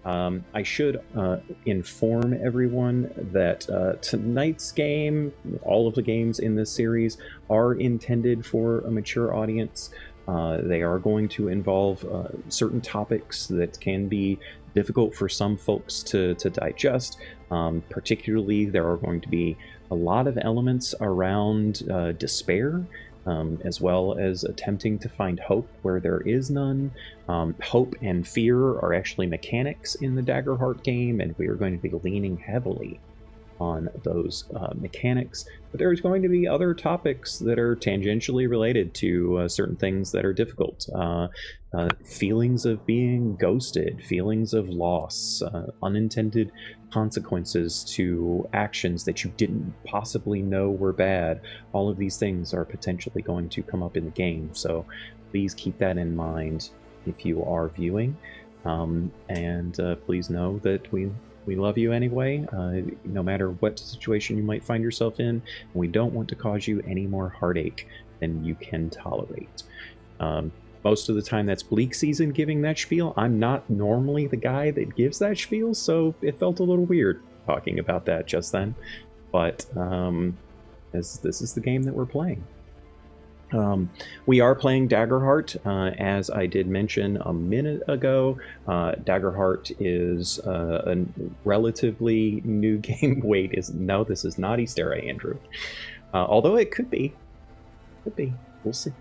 I should inform everyone that tonight's game, all of the games in this series, are intended for a mature audience. They are going to involve certain topics that can be difficult for some folks to digest. Particularly, there are going to be a lot of elements around despair, as well as attempting to find hope where there is none. Hope and fear are actually mechanics in the Daggerheart game, and we are going to be leaning heavily on those mechanics. But there's going to be other topics that are tangentially related to certain things that are difficult. Feelings of being ghosted, feelings of loss, unintended consequences to actions that you didn't possibly know were bad. All of these things are potentially going to come up in the game, so please keep that in mind if you are viewing. And please know that we love you anyway, no matter what situation you might find yourself in. We don't want to cause you any more heartache than you can tolerate. Most of the time that's Bleak Season giving that spiel. I'm not normally the guy that gives that spiel, so it felt a little weird talking about that just then. But this is the game that we're playing. We are playing Daggerheart, as I did mention a minute ago. Daggerheart is a relatively new game. Wait, no, this is not Eastera, Andrew. Although it could be. We'll see.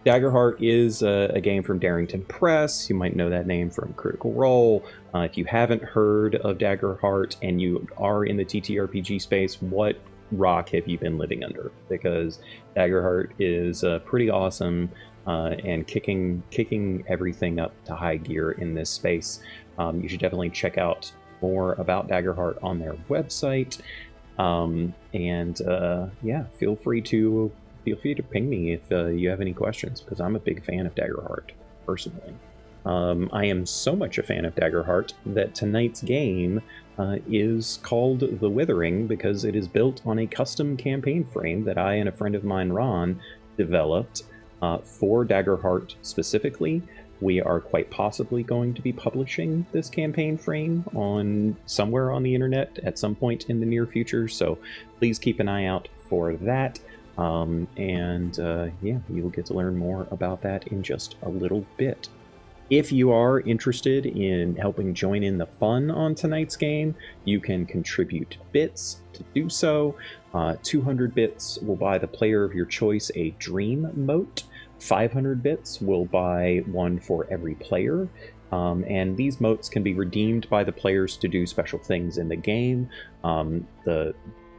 Daggerheart is a game from Darrington Press. You might know that name from Critical Role. If you haven't heard of Daggerheart and you are in the TTRPG space, what rock have you been living under? Because Daggerheart is pretty awesome and kicking everything up to high gear in this space. You should definitely check out more about Daggerheart on their website. Yeah, feel free to ping me if you have any questions, because I'm a big fan of Daggerheart personally. I am so much a fan of Daggerheart that tonight's game is called The Withering, because it is built on a custom campaign frame that I and a friend of mine, Ron, developed for Daggerheart specifically. We are quite possibly going to be publishing this campaign frame on somewhere on the internet at some point in the near future, so please keep an eye out for that. Yeah, you will get to learn more about that in just a little bit. If you are interested in helping join in the fun on tonight's game, you can contribute bits to do so. 200 bits will buy the player of your choice a dream mote. 500 bits will buy one for every player. And these motes can be redeemed by the players to do special things in the game. The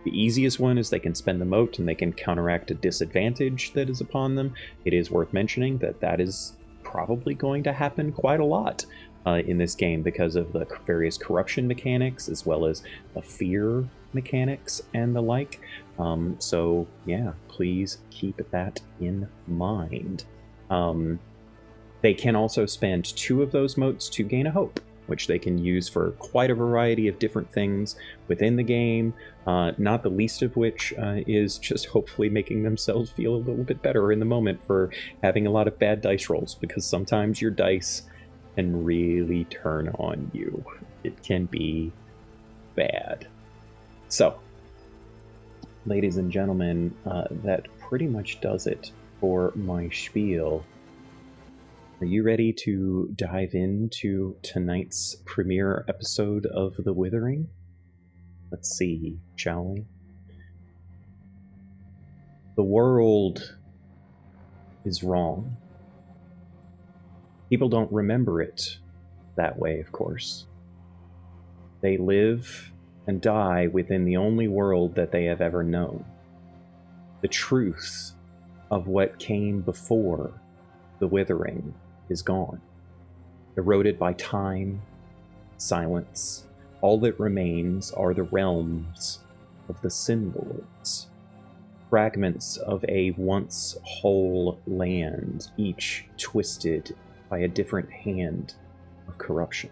easiest one is they can spend the mote and they can counteract a disadvantage that is upon them. It is worth mentioning that is probably going to happen quite a lot in this game because of the various corruption mechanics as well as the fear mechanics and the like. So yeah, please keep that in mind. They can also spend 2 of those motes to gain a hope, which they can use for quite a variety of different things within the game, not the least of which is just hopefully making themselves feel a little bit better in the moment for having a lot of bad dice rolls, because sometimes your dice can really turn on you. It can be bad. So, ladies and gentlemen, that pretty much does it for my spiel. Are you ready to dive into tonight's premiere episode of The Withering? Let's see, shall we? The world is wrong. People don't remember it that way, of course. They live and die within the only world that they have ever known. The truth of what came before The Withering is gone, eroded by time, silence. All that remains are the realms of the Sin Lords, fragments of a once whole land, each twisted by a different hand of corruption.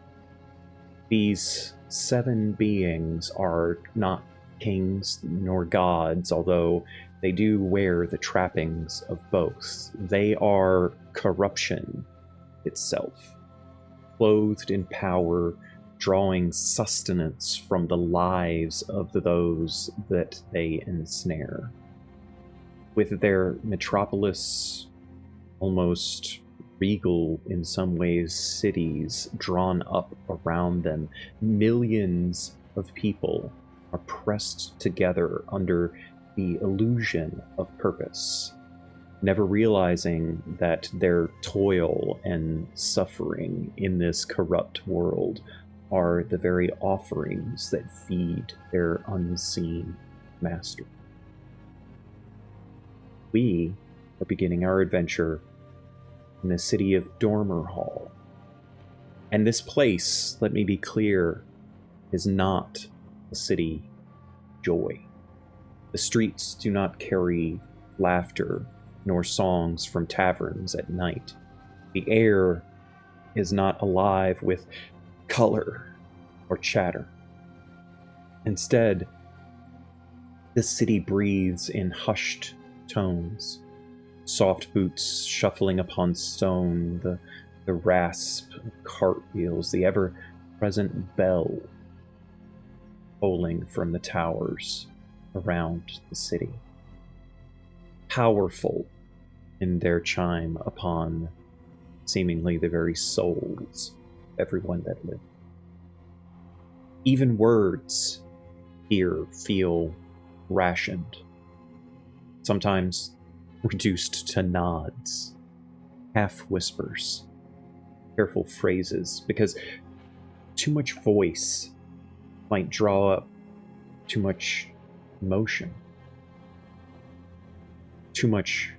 These 7 beings are not kings nor gods, although they do wear the trappings of both. They are corruption itself. clothed in power, drawing sustenance from the lives of those that they ensnare. With their metropolis, almost regal in some ways, cities drawn up around them, millions of people are pressed together under the illusion of purpose, never realizing that their toil and suffering in this corrupt world are the very offerings that feed their unseen master. We are beginning our adventure in the city of Dormer Hall. And this place, let me be clear, is not a city of joy. The streets do not carry laughter nor songs from taverns at night. The air is not alive with color or chatter. Instead, this city breathes in hushed tones, soft boots shuffling upon stone, the rasp of cartwheels, the ever-present bell tolling from the towers around the city, powerful in their chime upon seemingly the very souls of everyone that lives. Even words here feel rationed, sometimes reduced to nods, half whispers, careful phrases, because too much voice might draw up too much emotion. Too much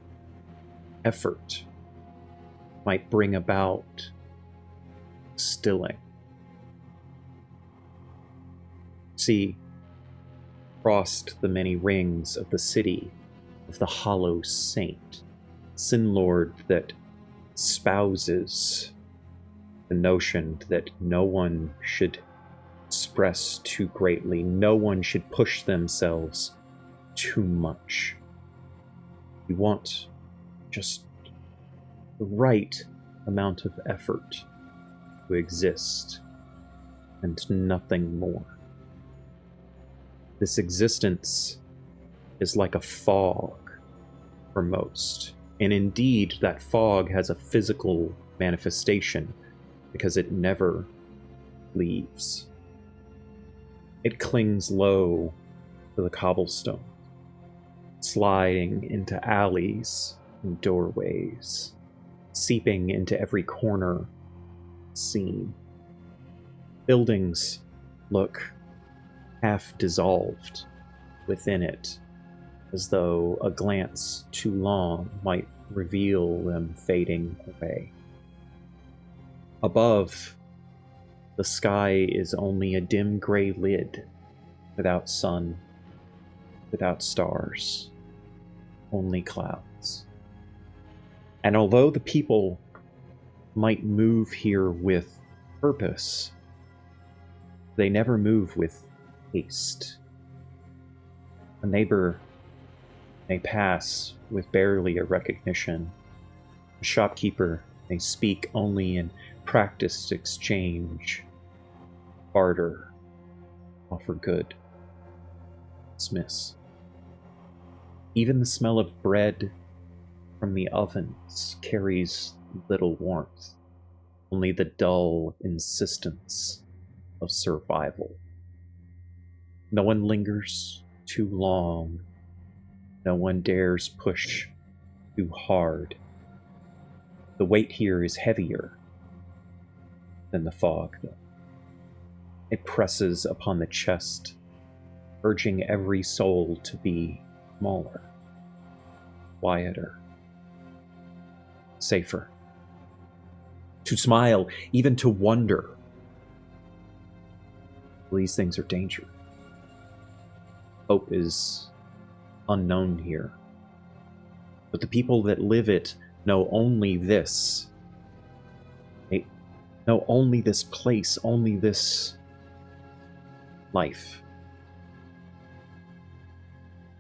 effort might bring about stilling. See, crossed the many rings of the city of the Hollow Saint, Sin Lord that spouses the notion that no one should express too greatly, no one should push themselves too much. You want just the right amount of effort to exist, and nothing more. This existence is like a fog for most, and indeed that fog has a physical manifestation because it never leaves. It clings low to the cobblestone, sliding into alleys and doorways, seeping into every corner seen. Buildings look half dissolved within it, as though a glance too long might reveal them fading away. Above, the sky is only a dim gray lid, without sun, without stars, only clouds. And although the people might move here with purpose, they never move with haste. A neighbor may pass with barely a recognition. A shopkeeper may speak only in practiced exchange, barter, offer good, dismiss. Even the smell of bread from the ovens carries little warmth, only the dull insistence of survival. No one lingers too long. No one dares push too hard. The weight here is heavier than the fog, though. It presses upon the chest, urging every soul to be smaller, quieter, safer. To smile, even to wonder. These things are dangerous. Hope is unknown here. But the people that live it know only this. They know only this place, only this life.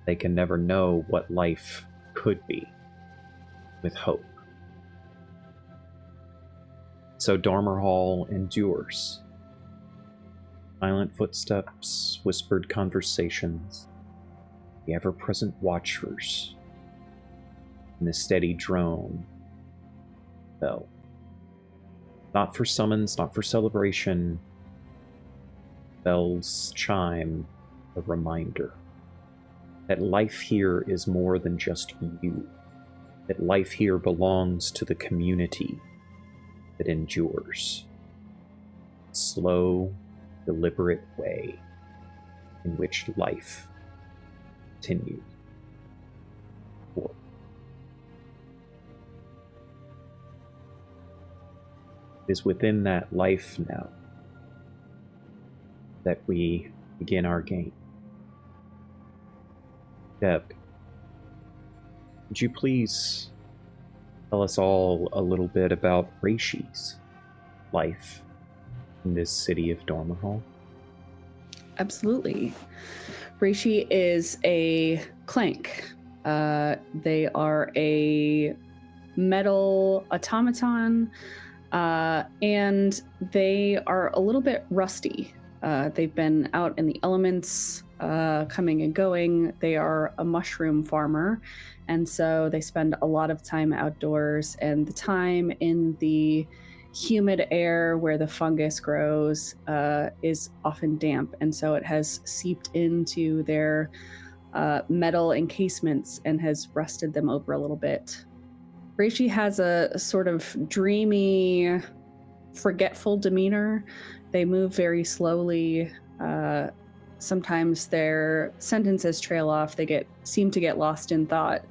They can never know what life could be with hope. So Dormer Hall endures. Silent footsteps, whispered conversations, the ever-present watchers, and the steady drone bell. Not for summons, not for celebration. Bells chime a reminder that life here is more than just you, that life here belongs to the community that endures. Slow, deliberate way in which life continues. It is within that life now that we begin our game. Deb, would you please tell us all a little bit about Reishi's life in this city of Dormerhall? Absolutely. Reishi is a clank. They are a metal automaton, and they are a little bit rusty. They've been out in the elements, coming and going. They are a mushroom farmer, and so they spend a lot of time outdoors, and the time in the humid air where the fungus grows is often damp, and so it has seeped into their metal encasements and has rusted them over a little bit. Reishi has a sort of dreamy, forgetful demeanor. They move very slowly. Sometimes their sentences trail off. They seem to get lost in thought.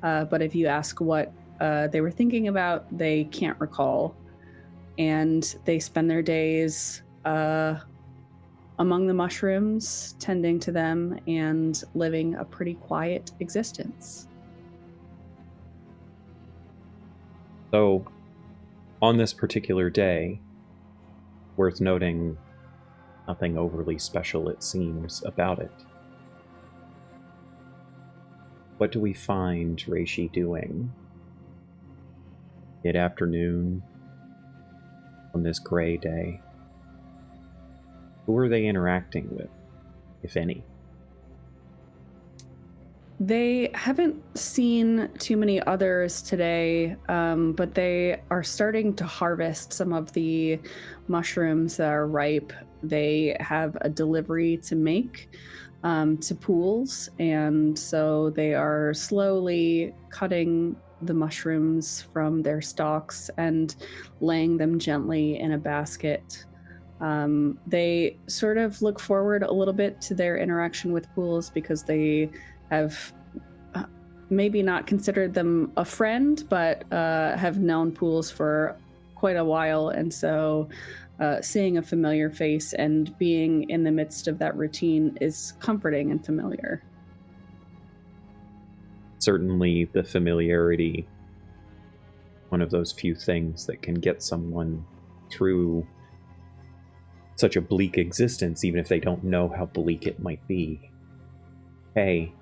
But if you ask what they were thinking about, they can't recall. And they spend their days among the mushrooms, tending to them, and living a pretty quiet existence. So, on this particular day, worth noting, nothing overly special, it seems, about it. What do we find Reishi doing mid-afternoon on this gray day? Who are they interacting with, if any? They haven't seen too many others today, but they are starting to harvest some of the mushrooms that are ripe. They have a delivery to make to pools, and so they are slowly cutting the mushrooms from their stalks and laying them gently in a basket. They sort of look forward a little bit to their interaction with pools because they have maybe not considered them a friend, but have known pools for quite a while. And so seeing a familiar face and being in the midst of that routine is comforting and familiar. Certainly the familiarity, one of those few things that can get someone through such a bleak existence, even if they don't know how bleak it might be. Hey,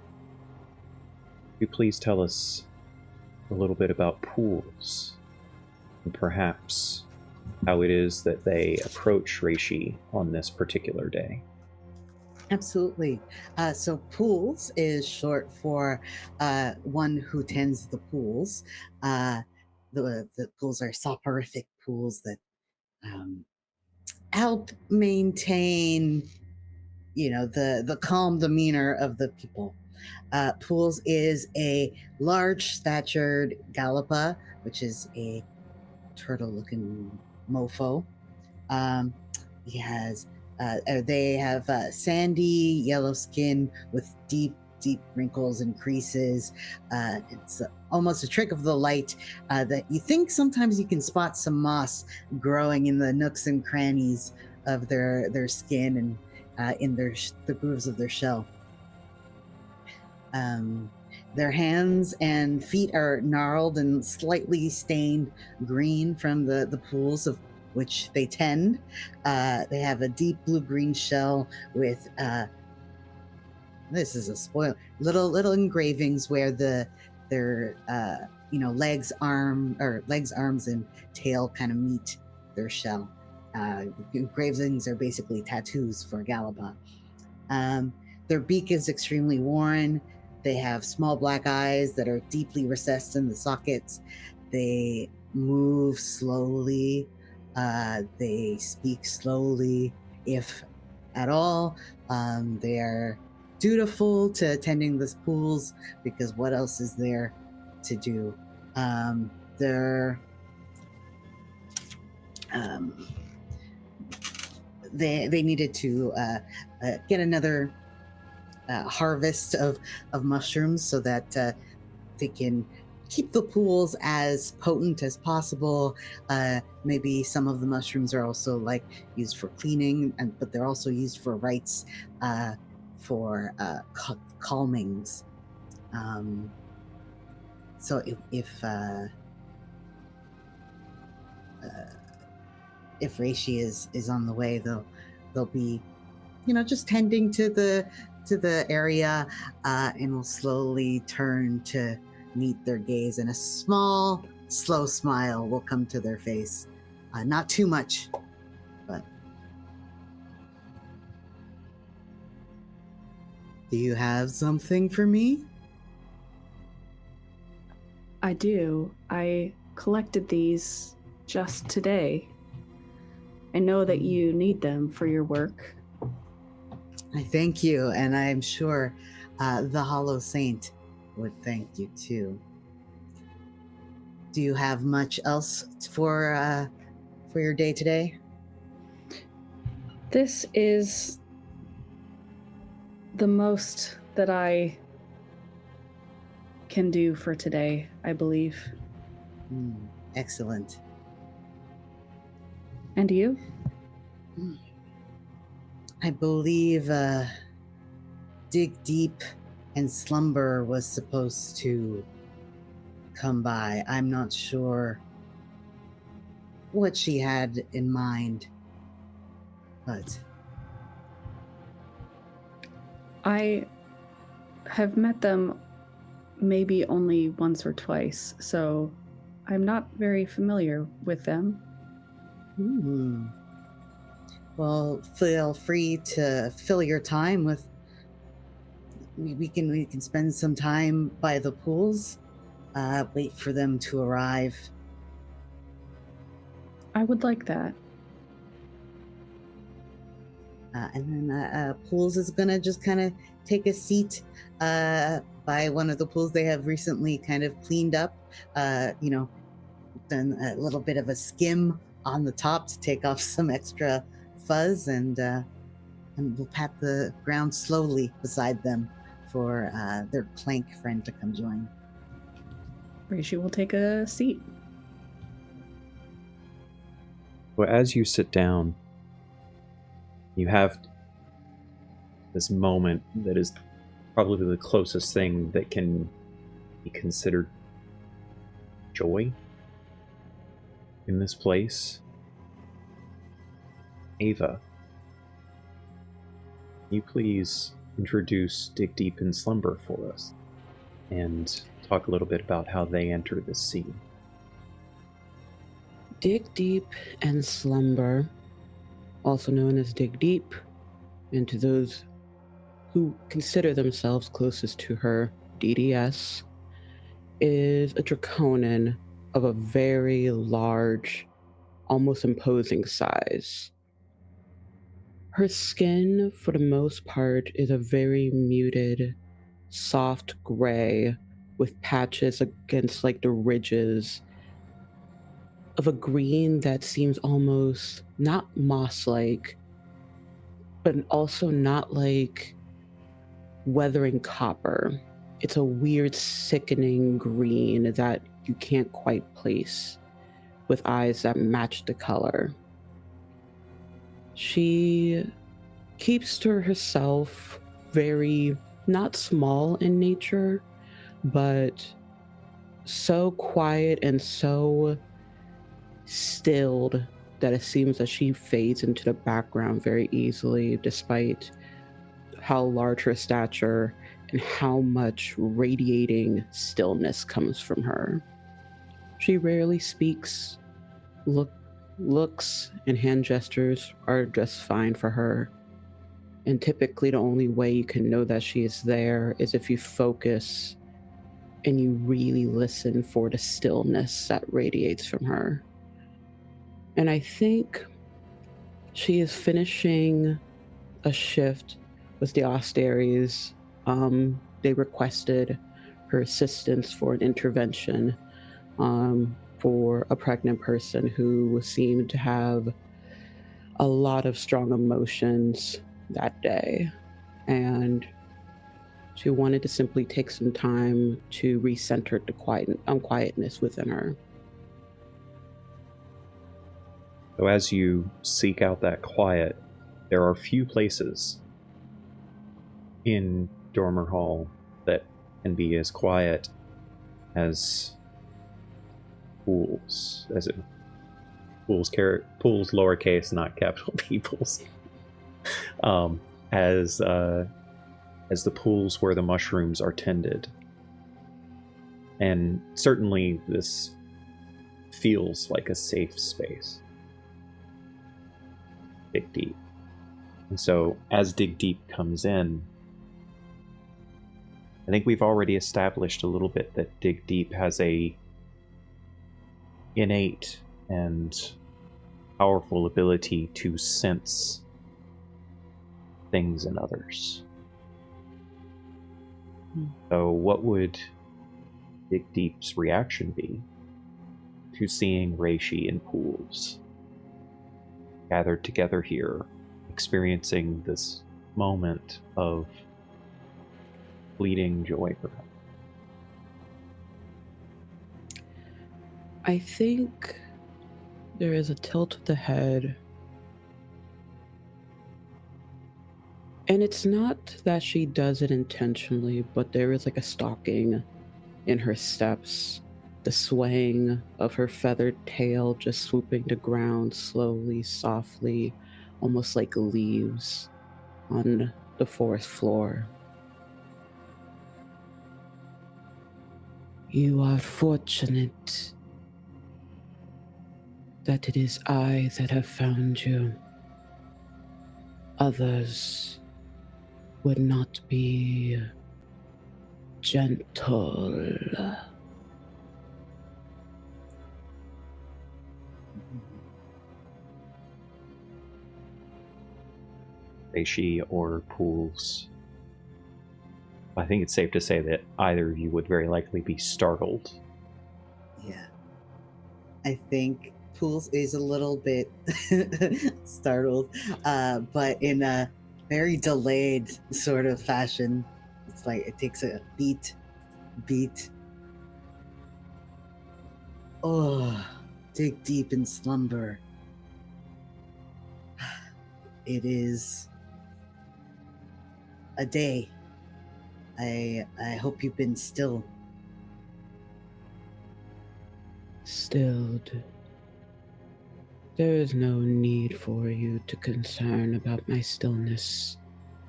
could you please tell us a little bit about pools, and perhaps how it is that they approach Reishi on this particular day? Absolutely. So pools is short for one who tends the pools. The pools are soporific pools that help maintain, the calm demeanor of the people. Pools is a large-statured Galapa, which is a turtle-looking mofo. They have sandy yellow skin with deep wrinkles and creases. It's almost a trick of the light that you think sometimes you can spot some moss growing in the nooks and crannies of their skin and in the grooves of their shell. Their hands and feet are gnarled and slightly stained green from the pools of which they tend. They have a deep blue-green shell with this is a spoil little engravings where their legs, arms, and tail kind of meet their shell. Engravings are basically tattoos for Galaba. Their beak is extremely worn. They have small black eyes that are deeply recessed in the sockets. They move slowly. They speak slowly, if at all. They are dutiful to attending the pools because what else is there to do? They needed to get another harvest of mushrooms so that they can keep the pools as potent as possible. Maybe some of the mushrooms are also like used for cleaning, but they're also used for rites for calmings. So if Reishi is on the way, they'll be, just tending to the area, and will slowly turn to meet their gaze, and a small, slow smile will come to their face. Not too much, but. Do you have something for me? I do. I collected these just today. I know that you need them for your work. I thank you, and I'm sure the Hollow Saint would thank you too. Do you have much else for your day today? This is the most that I can do for today, I believe. Excellent. And you? I believe Dig Deep and Slumber was supposed to come by. I'm not sure what she had in mind, but I have met them maybe only once or twice, so I'm not very familiar with them. Well, feel free to fill your time with. We can spend some time by the pools. Wait for them to arrive. I would like that. And then Pools is gonna just kind of take a seat by one of the pools they have recently kind of cleaned up. Done a little bit of a skim on the top to take off some extra fuzz, and we'll pat the ground slowly beside them for their clank friend to come join. Reishi will take a seat. Well, as you sit down, you have this moment that is probably the closest thing that can be considered joy in this place. Ava, you please introduce Dig Deep and Slumber for us and talk a little bit about how they enter this scene. Dig Deep and Slumber, also known as Dig Deep, and to those who consider themselves closest to her, DDS, is a draconin of a very large, almost imposing size. Her skin, for the most part, is a very muted, soft gray with patches against like the ridges of a green that seems almost not moss-like, but also not like weathering copper. It's a weird, sickening green that you can't quite place, with eyes that match the color. She keeps to herself very, not small in nature, but so quiet and so stilled that it seems that she fades into the background very easily, despite how large her stature and how much radiating stillness comes from her. She rarely speaks, looks and hand gestures are just fine for her. And typically the only way you can know that she is there is if you focus and you really listen for the stillness that radiates from her. And I think she is finishing a shift with the Austeries. They requested her assistance for an intervention for a pregnant person who seemed to have a lot of strong emotions that day. And she wanted to simply take some time to recenter the quietness within her. So as you seek out that quiet, there are few places in Dormer Hall that can be as quiet as pools, pools lowercase, not capital P pools, as the pools where the mushrooms are tended. And certainly this feels like a safe space. Dig Deep. And so as Dig Deep comes in, I think we've already established a little bit that Dig Deep has a innate and powerful ability to sense things in others. So what would Dig Deep's reaction be to seeing Reishi and Pools gathered together here, experiencing this moment of fleeting joy for him? I think there is a tilt of the head. And it's not that she does it intentionally, but there is like a stalking in her steps, the swaying of her feathered tail just swooping the ground slowly, softly, almost like leaves on the forest floor. You are fortunate that it is I that have found you. Others would not be gentle. Reishi or Pools, I think it's safe to say that either of you would very likely be startled. Yeah. I think Pools is a little bit startled, but in a very delayed sort of fashion. It's like it takes a beat. Oh, dig deep in slumber. It is a day. I hope you've been still. Stilled. There is no need for you to concern about my stillness,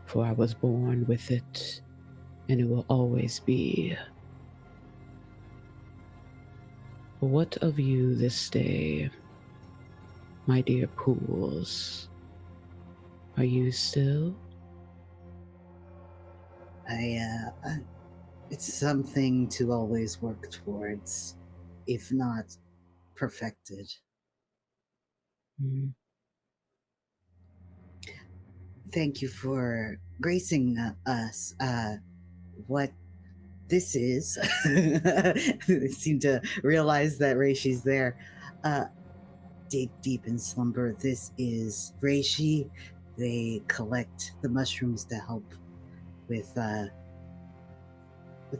for I was born with it, and it will always be. What of you this day, my dear Pools? Are you still? It's something to always work towards, if not perfected. Thank you for gracing us. What this is, I seem to realize that Reishi's there. Dig deep in slumber. This is Reishi. They collect the mushrooms to help with the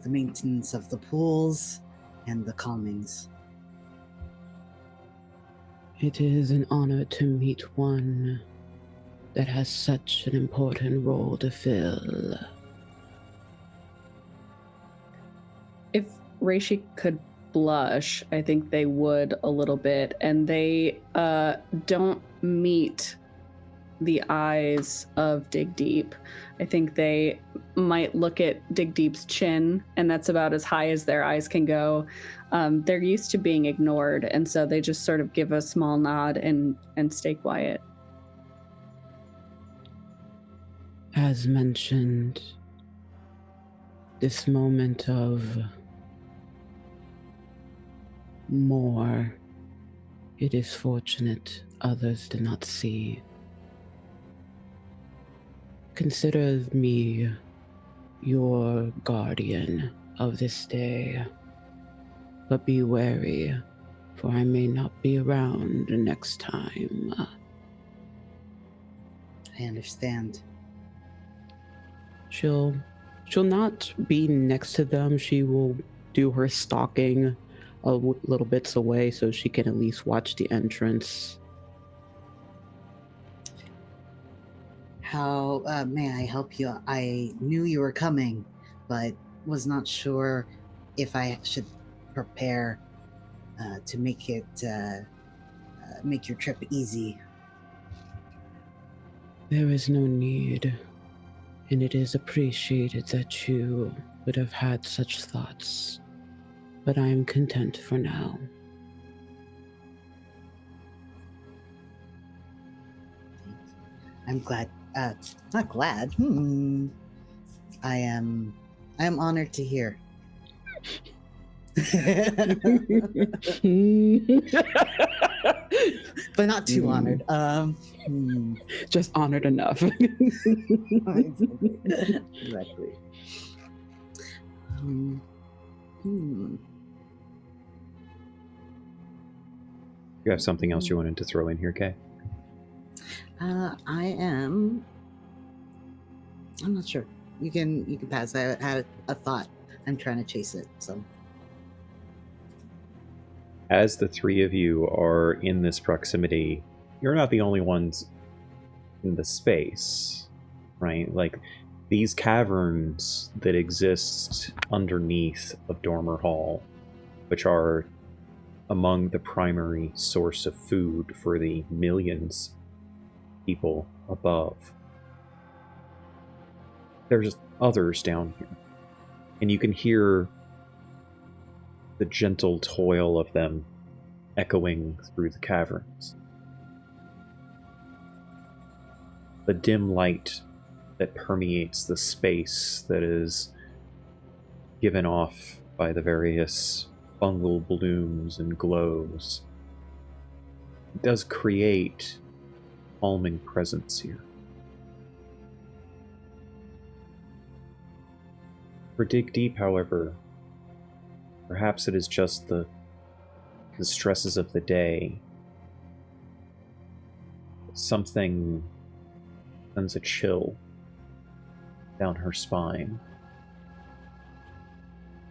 maintenance of the pools and the calmings. It is an honor to meet one that has such an important role to fill. If Reishi could blush, I think they would a little bit, and they don't meet the eyes of Dig Deep. I think they might look at Dig Deep's chin, and that's about as high as their eyes can go. They're used to being ignored, and so they just sort of give a small nod and stay quiet. As mentioned, this moment of more, it is fortunate others do not see. Consider me your guardian of this day, but be wary, for I may not be around next time. I understand. She'll not be next to them. She will do her stalking a little bits away so she can at least watch the entrance. How may I help you? I knew you were coming, but was not sure if I should prepare to make your trip easy. There is no need, and it is appreciated that you would have had such thoughts, but I am content for now. I'm glad. Not glad. I am honored to hear. But not too honored. Just honored enough. Exactly. You have something else you wanted to throw in here, Kay? I'm not sure. You can pass. I had a thought. I'm trying to chase it. So, as the three of you are in this proximity, you're not the only ones in the space, right? Like, these caverns that exist underneath of Dormer Hall, which are among the primary source of food for the millions of people above. There's others down here, and you can hear the gentle toil of them echoing through the caverns. The dim light that permeates the space that is given off by the various fungal blooms and glows does create calming presence here. For Dig Deep, however, perhaps it is just the stresses of the day. Something sends a chill down her spine.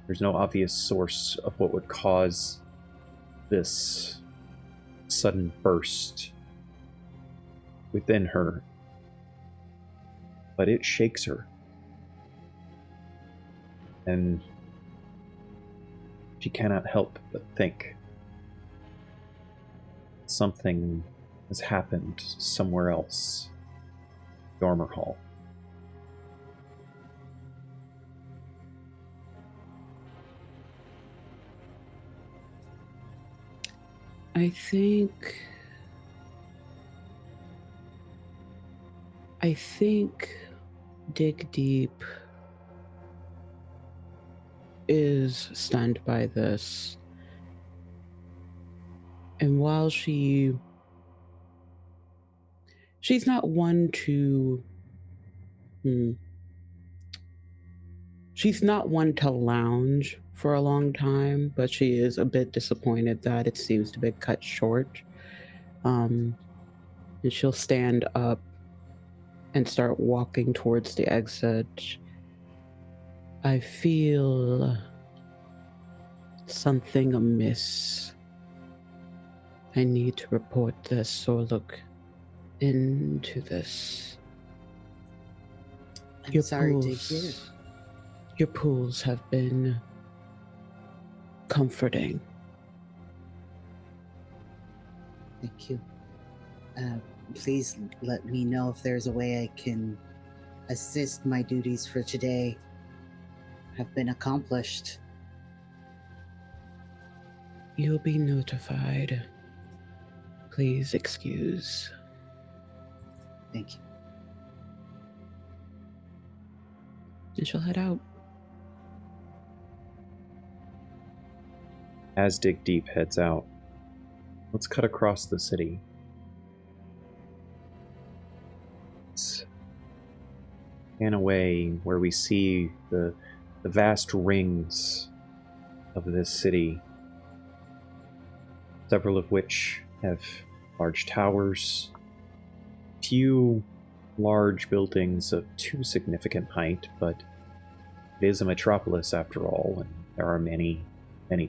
There's no obvious source of what would cause this sudden burst within her, but it shakes her. And she cannot help but think something has happened somewhere else. Dormer Hall. I think Dig Deep is stunned by this. And while she's not one to she's not one to lounge for a long time, but she is a bit disappointed that it seems to be cut short. And she'll stand up and start walking towards the exit. I feel something amiss. I need to report this or look into this. I'm sorry to hear. Your pools have been comforting. Thank you. please let me know if there's a way I can assist. My duties for today have been accomplished. You'll be notified. Please excuse. Thank you. And she'll head out. As Dig Deep heads out, let's cut across the city. It's in a way where we see the vast rings of this city, several of which have large towers, few large buildings of too significant height, but it is a metropolis after all, and there are many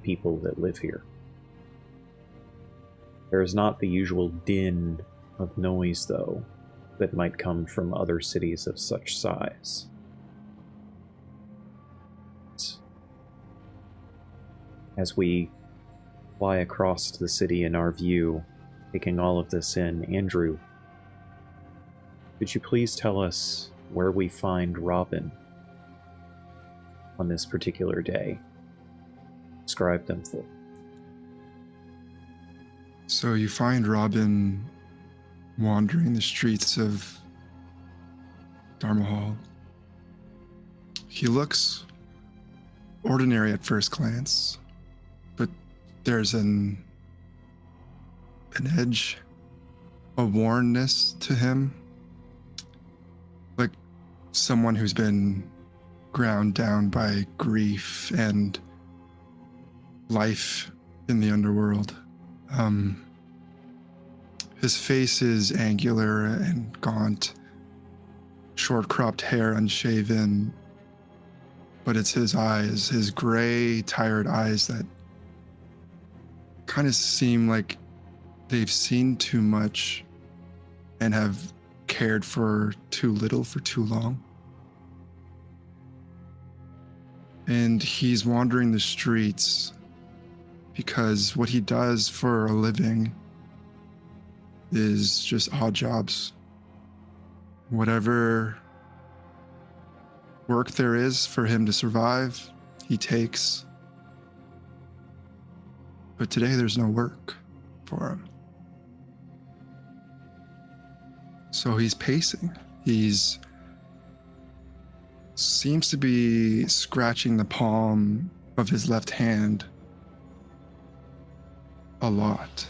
people that live here. There is not the usual din of noise, though, that might come from other cities of such size. As we fly across the city in our view, taking all of this in, Andrew, could you please tell us where we find Robin on this particular day? Describe them for. So you find Robin wandering the streets of Dharma Hall. He looks ordinary at first glance, but there's an edge, a wornness to him, like someone who's been ground down by grief and life in the underworld. His face is angular and gaunt, short-cropped hair unshaven, but it's his eyes, his gray, tired eyes that kind of seem like they've seen too much and have cared for too little for too long. And he's wandering the streets because what he does for a living is just odd jobs. Whatever work there is for him to survive, he takes. But today there's no work for him. So he's pacing. He's seems to be scratching the palm of his left hand a lot.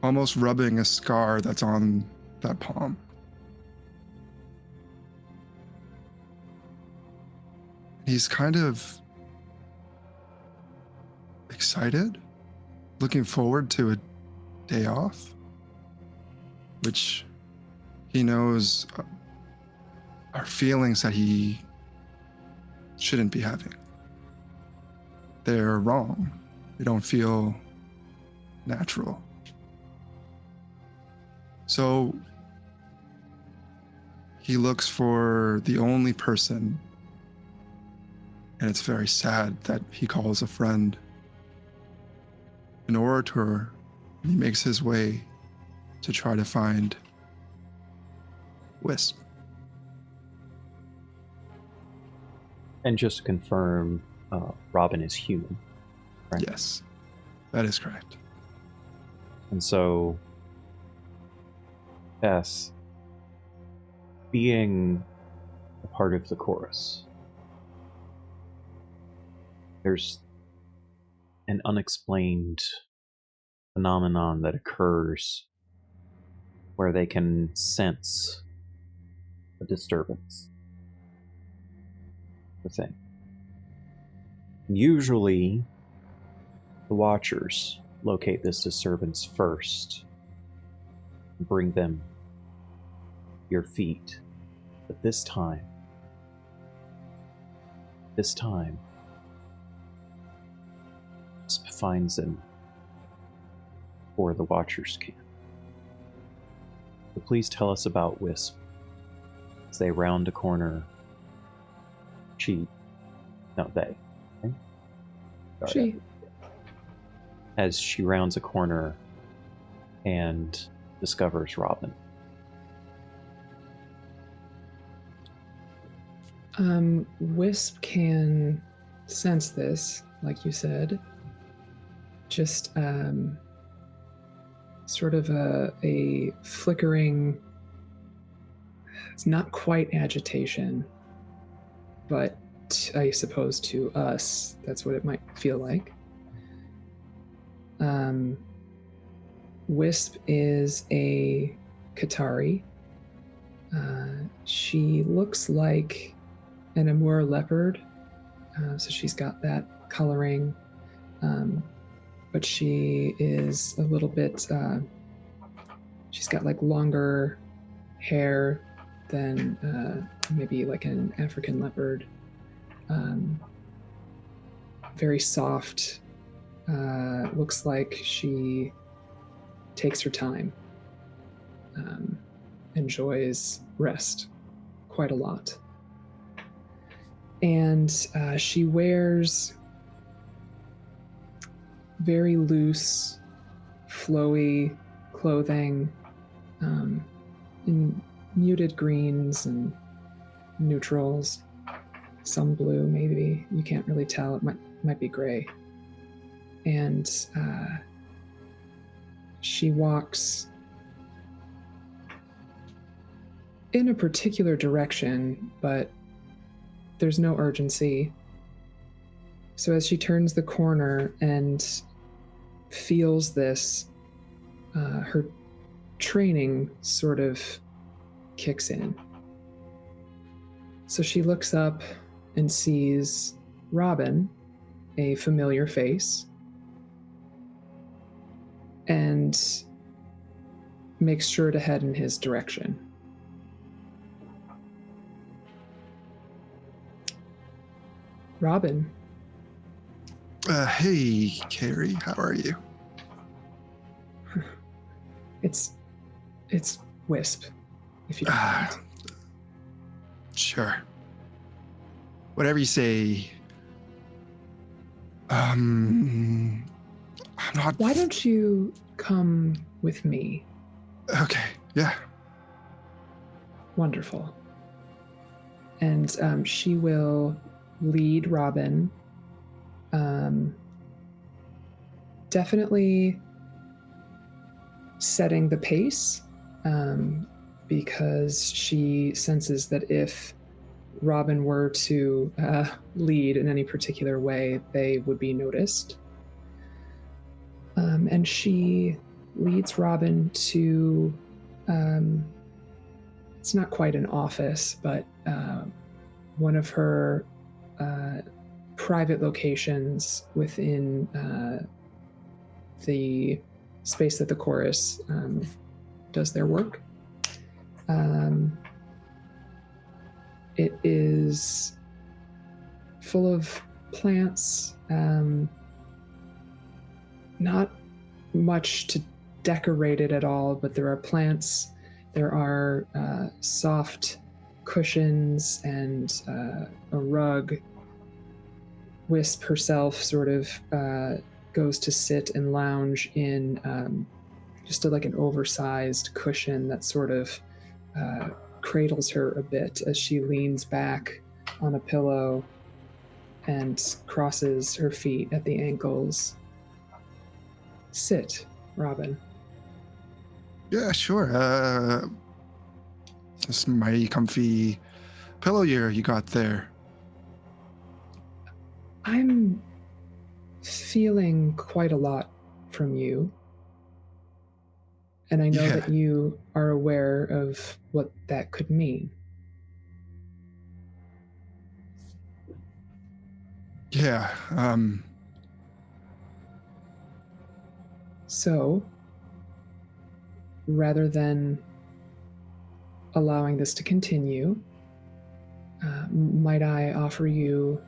Almost rubbing a scar that's on that palm. He's kind of excited, looking forward to a day off, which he knows are feelings that he shouldn't be having. They're wrong. They don't feel natural. So he looks for the only person, and it's very sad that he calls a friend, an orator, and he makes his way to try to find Wisp. And just to confirm, Robin is human, right? Yes, that is correct. And so, Bess, being a part of the chorus, there's an unexplained phenomenon that occurs where they can sense a disturbance. The thing. Usually, the Watchers locate this disturbance first and bring them to your feet. But this time, Wisp finds them before the Watchers can. So please tell us about Wisp as they round a corner. They. She. As she rounds a corner and discovers Robin. Wisp can sense this, like you said. Just sort of a flickering, it's not quite agitation, but I suppose to us, that's what it might feel like. Wisp is a Qatari. She looks like an Amur leopard, so she's got that coloring, but she is a little bit, she's got like longer hair than maybe like an African leopard. Very soft, looks like she takes her time, enjoys rest quite a lot. And she wears very loose, flowy clothing in muted greens and neutrals, some blue maybe. You can't really tell. It might be gray. And she walks in a particular direction, but there's no urgency. So as she turns the corner and feels this, her training sort of kicks in. So she looks up and sees Robin, a familiar face, and makes sure to head in his direction. Robin. Hey, Carrie, how are you? It's Wisp, if you don't mind. Sure. Whatever you say. I'm not... Why don't you come with me? Okay, yeah. Wonderful. And she will lead Robin. Definitely setting the pace, because she senses that if Robin were to lead in any particular way, they would be noticed. And she leads Robin to, it's not quite an office, but one of her private locations within the space that the chorus does their work. It is full of plants, not much to decorate it at all, but there are plants, there are soft cushions and a rug. Wisp herself sort of goes to sit and lounge in just like an oversized cushion that sort of cradles her a bit as she leans back on a pillow and crosses her feet at the ankles. Sit, Robin. Yeah, sure. This mighty comfy pillow you got there. I'm feeling quite a lot from you. And I know that you are aware of what that could mean. Yeah, So, rather than allowing this to continue, might I offer you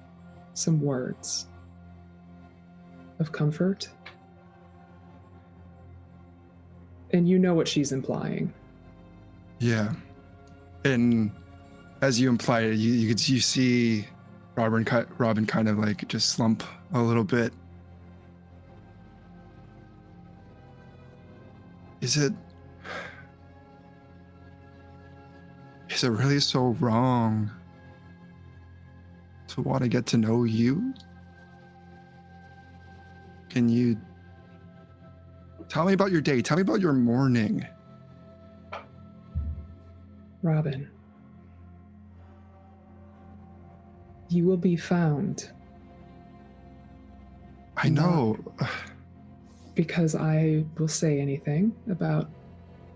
some words of comfort? And you know what she's implying. Yeah. And as you implied, you see Robin kind of like just slump a little bit. Is it really so wrong to want to get to know you? Can you tell me about your day? Tell me about your morning. Robin, you will be found. I know. Because I will say anything about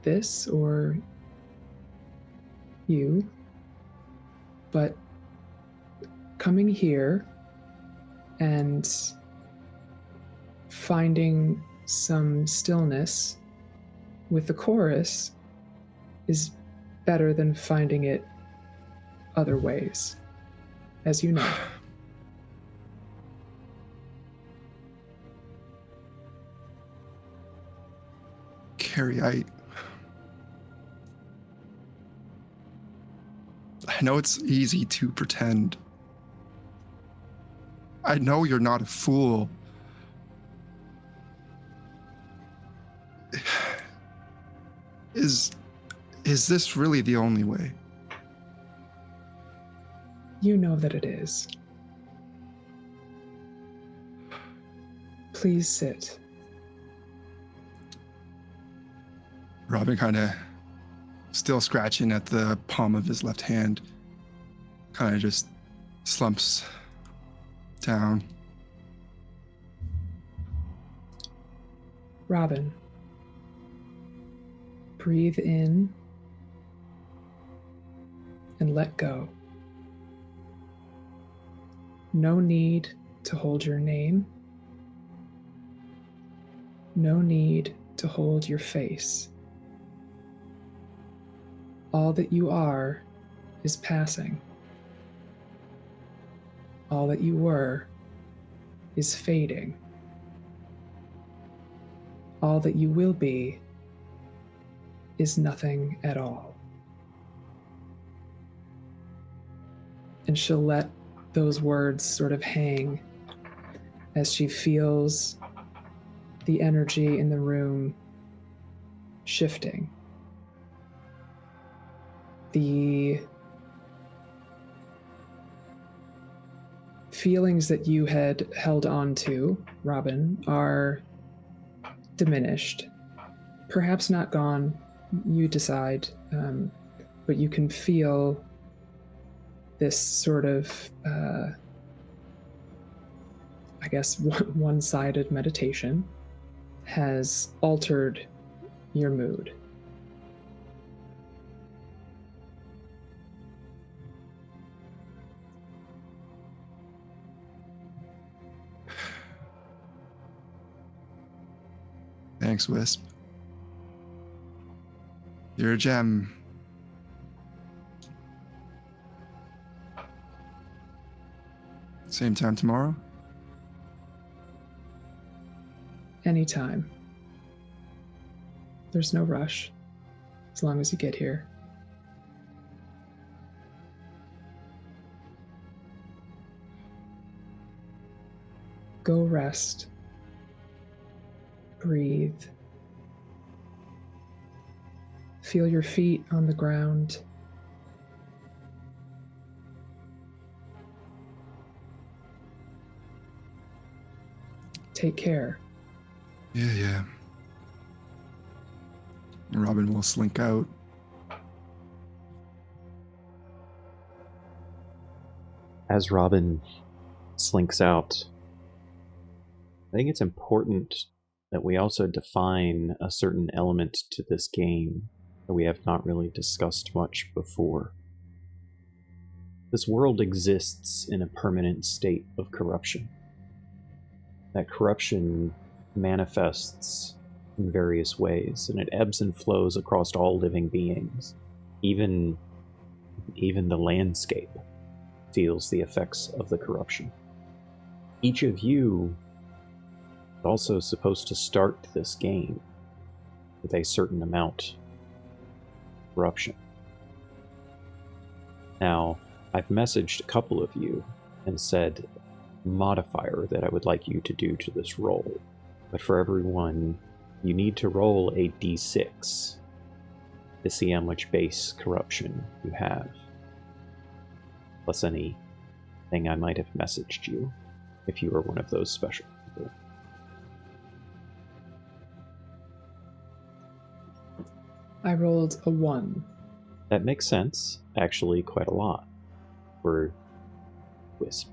this or you, but coming here and finding some stillness with the chorus is better than finding it other ways, as you know. Carrie, I know it's easy to pretend. I know you're not a fool. Is this really the only way? You know that it is. Please sit. Robin kind of still scratching at the palm of his left hand, kind of just slumps down. Robin, breathe in and let go. No need to hold your name. No need to hold your face. All that you are is passing. All that you were is fading. All that you will be is nothing at all. And she'll let those words sort of hang as she feels the energy in the room shifting. The feelings that you had held on to, Robin, are diminished. Perhaps not gone, you decide, but you can feel this sort of, I guess, one-sided meditation has altered your mood. Thanks, Wisp. You're a gem. Same time tomorrow? Anytime. There's no rush, as long as you get here. Go rest. Breathe. Feel your feet on the ground. Take care. Yeah. Robin will slink out. As Robin slinks out, I think it's important that we also define a certain element to this game that we have not really discussed much before. This world exists in a permanent state of corruption. That corruption manifests in various ways, and it ebbs and flows across all living beings. Even the landscape feels the effects of the corruption. Each of you is also supposed to start this game with a certain amount of corruption. Now, I've messaged a couple of you and said modifier that I would like you to do to this roll. But for everyone you need to roll a d6 to see how much base corruption you have, plus anything I might have messaged you if you were one of those special people. I rolled a 1. That makes sense, actually, quite a lot for Wisp.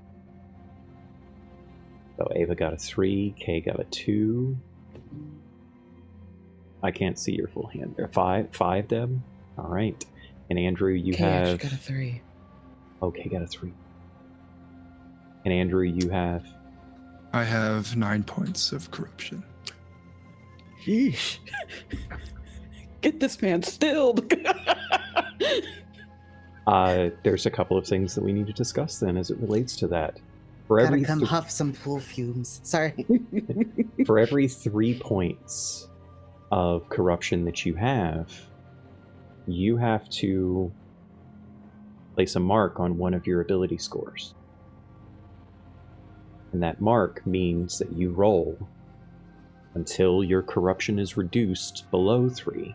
So Ava got a 3, Kay got a 2. I can't see your full hand. 5, Deb? All right. And Andrew, you Kay have... actually got a 3. Okay, got a 3. And Andrew, you have... I have 9 points of corruption. Yeesh. Get this man stilled. There's a couple of things that we need to discuss then as it relates to that. For Gotta every come huff some pool fumes. Sorry. for every 3 points of corruption that you have to place a mark on one of your ability scores. And that mark means that you roll until your corruption is reduced below 3.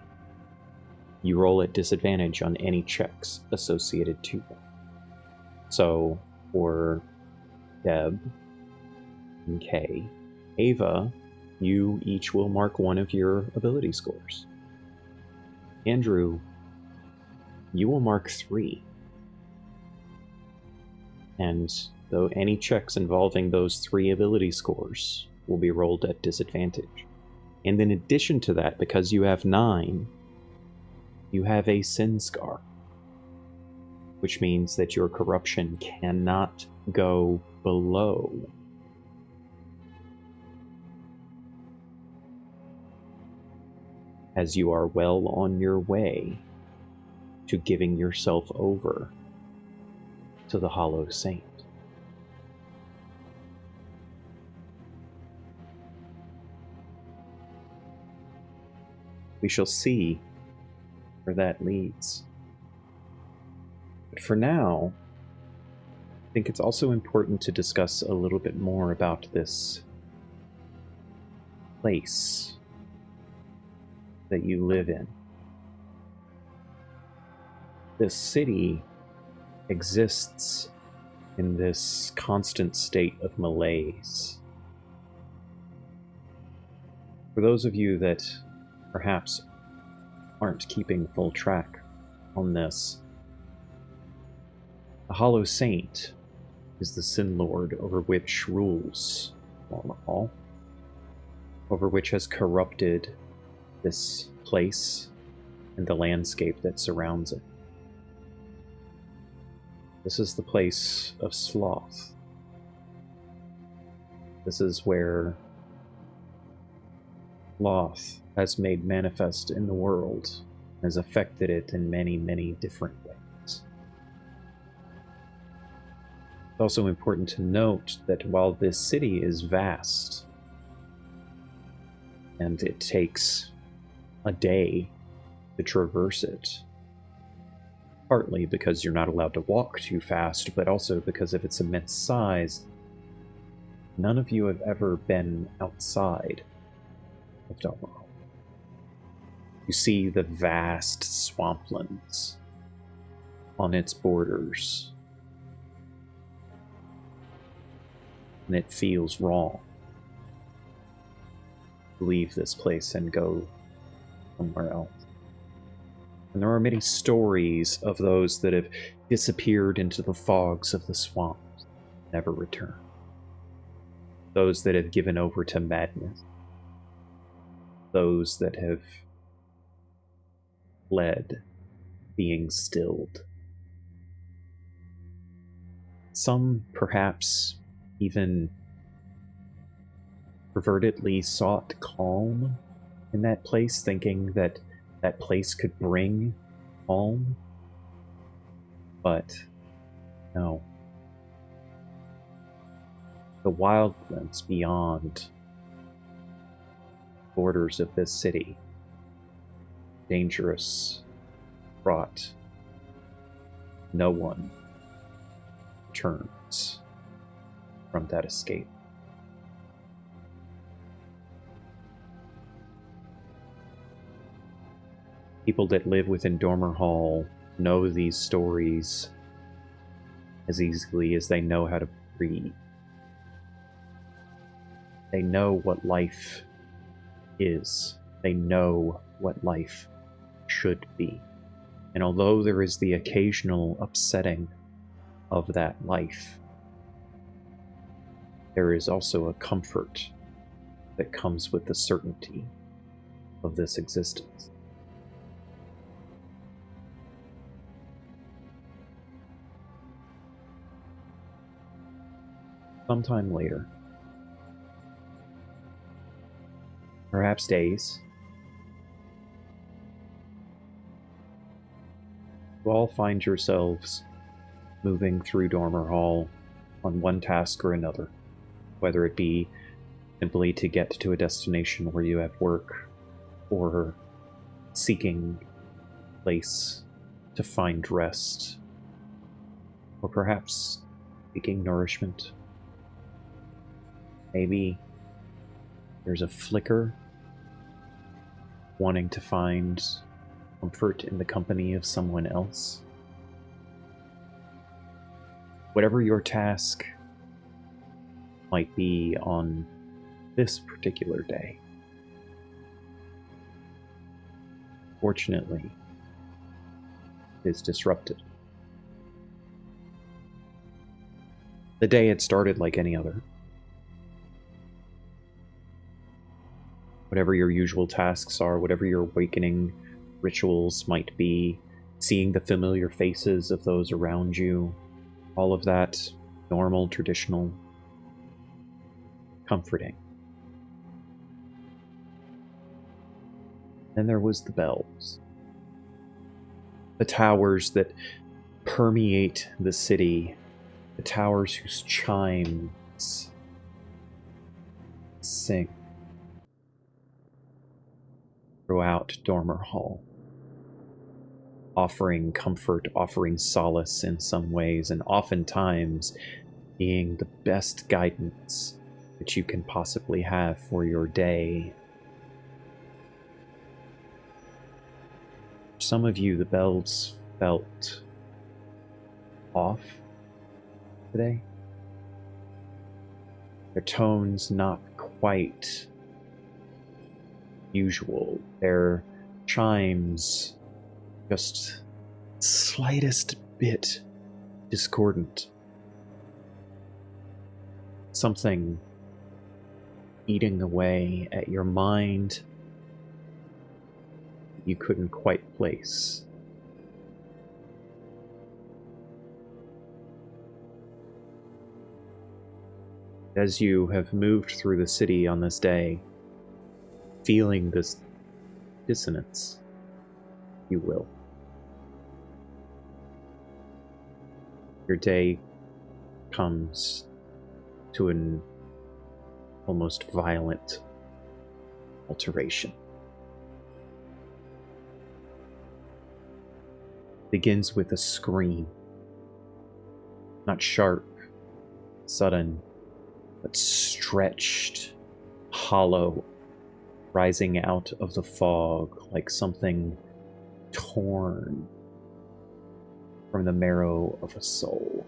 You roll at disadvantage on any checks associated to them. So, for Deb and Kay, Ava, you each will mark one of your ability scores. Andrew, you will mark 3. And though any checks involving those 3 ability scores will be rolled at disadvantage. And in addition to that, because you have 9, you have a sin scar, which means that your corruption cannot go below. As you are well on your way to giving yourself over to the Hollow Saint. We shall see where that leads. But for now, I think it's also important to discuss a little bit more about this place that you live in. This city exists in this constant state of malaise. For those of you that perhaps aren't keeping full track on this, the Hollow Saint is the Sin Lord over which rules Walmahal, over which has corrupted this place and the landscape that surrounds it. This is the place of sloth. This is where sloth has made manifest in the world, has affected it in many, many different ways. It's also important to note that while this city is vast, and it takes a day to traverse it, partly because you're not allowed to walk too fast, but also because of its immense size, none of you have ever been outside of Dalmahal. You see the vast swamplands on its borders, and it feels wrong to leave this place and go somewhere else. And there are many stories of those that have disappeared into the fogs of the swamps, never returned. Those that have given over to madness. Those that have fled being stilled. Some perhaps even pervertedly sought calm in that place, thinking that that place could bring calm. But no. The wildlands beyond borders of this city, dangerous, fraught. No one returns from that escape. People that live within Dormer Hall know these stories as easily as they know how to breathe. They know what life is. They know what life should be. And although there is the occasional upsetting of that life, there is also a comfort that comes with the certainty of this existence. Sometime later, perhaps days, you all find yourselves moving through Dormer Hall on one task or another, whether it be simply to get to a destination where you have work, or seeking a place to find rest, or perhaps seeking nourishment. Maybe there's a flicker wanting to find comfort in the company of someone else. Whatever your task might be on this particular day, fortunately, is disrupted. The day had started like any other. Whatever your usual tasks are, whatever your awakening rituals might be, seeing the familiar faces of those around you, all of that normal, traditional, comforting. Then there was the bells. The towers that permeate the city, the towers whose chimes sing throughout Dormer Hall, offering comfort, offering solace in some ways, and oftentimes being the best guidance that you can possibly have for your day. For some of you, the bells felt off today. Their tones not quite usual. Their chimes just slightest bit discordant. Something eating away at your mind you couldn't quite place. As you have moved through the city on this day, feeling this dissonance, you will. Your day comes to an almost violent alteration. Begins with a scream. Not sharp, sudden, but stretched, hollow, rising out of the fog like something torn from the marrow of a soul.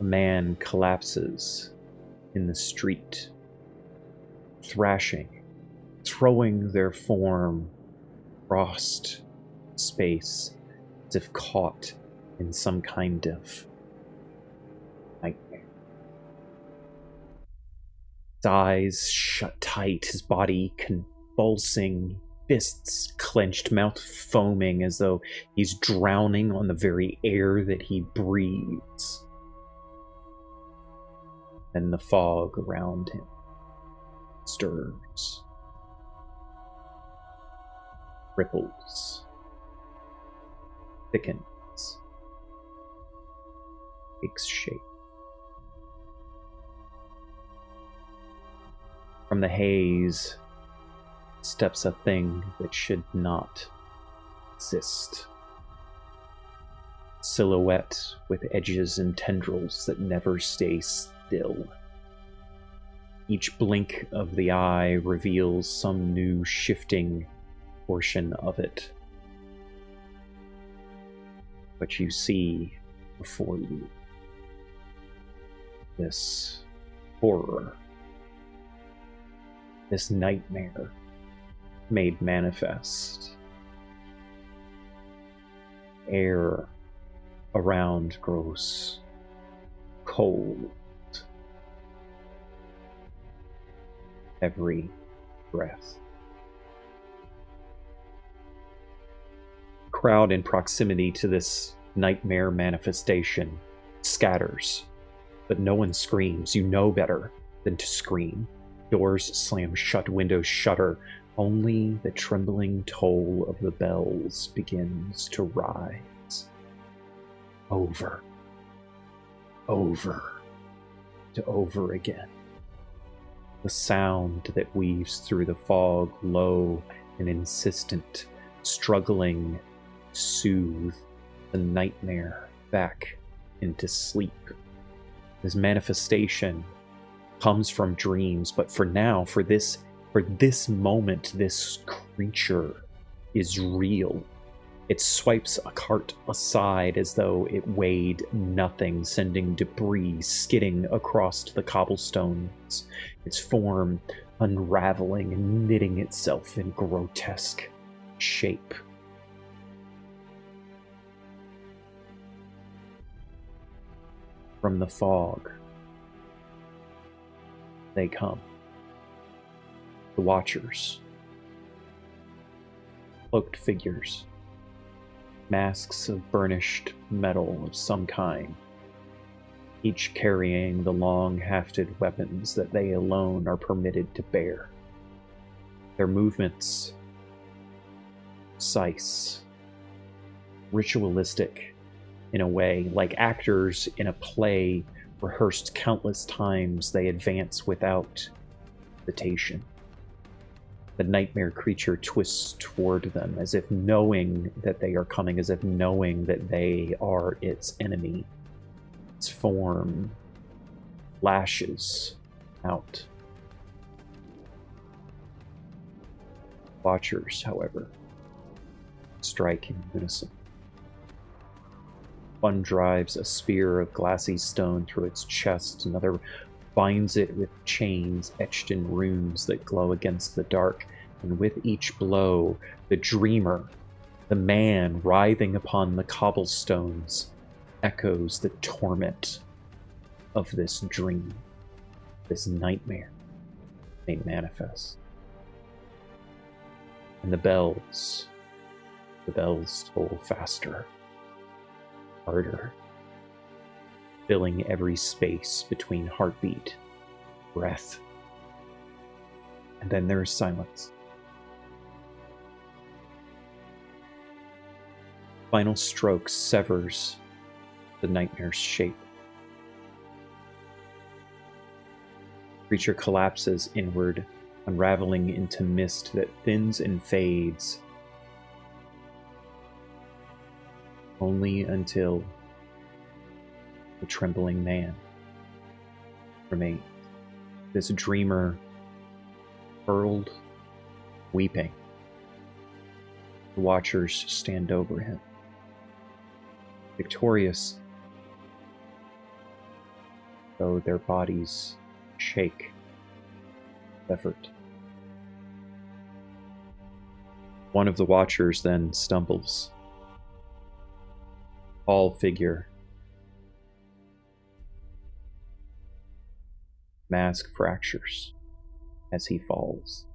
A man collapses in the street, thrashing, throwing their form across space as if caught in some kind of nightmare. His eyes shut tight, his body convulsing, fists clenched, mouth foaming as though he's drowning on the very air that he breathes. And the fog around him stirs, ripples, thickens, takes shape. From the haze steps a thing that should not exist. Silhouette with edges and tendrils that never stay still. Each blink of the eye reveals some new shifting portion of it. But you see before you this horror, this nightmare made manifest. Air around grows cold. Every breath. Crowd in proximity to this nightmare manifestation scatters, but no one screams. You know better than to scream. Doors slam shut, windows shutter. Only the trembling toll of the bells begins to rise. Over. Over. To over again. The sound that weaves through the fog, low and insistent, struggling, soothe the nightmare back into sleep. This manifestation comes from dreams, but for now, for this moment, this creature is real. It swipes a cart aside as though it weighed nothing, sending debris skidding across the cobblestones, its form unraveling and knitting itself in grotesque shape. From the fog, they come. The Watchers. Cloaked figures. Masks of burnished metal of some kind, each carrying the long-hafted weapons that they alone are permitted to bear. Their movements precise, ritualistic in a way, like actors in a play rehearsed countless times. They advance without hesitation. The nightmare creature twists toward them as if knowing that they are coming, as if knowing that they are its enemy. Its form lashes out. Watchers, however, strike in unison. One drives a spear of glassy stone through its chest, another binds it with chains etched in runes that glow against the dark, and with each blow, the dreamer, the man writhing upon the cobblestones, echoes the torment of this dream, this nightmare made manifest. And the bells toll faster, harder, filling every space between heartbeat, breath, and then there is silence. Final stroke severs the nightmare's shape. Creature collapses inward, unraveling into mist that thins and fades, only until the trembling man remains. This dreamer hurled, weeping. The Watchers stand over him, victorious, though their bodies shake with effort. One of the Watchers then stumbles. Tall figure, mask fractures as he falls.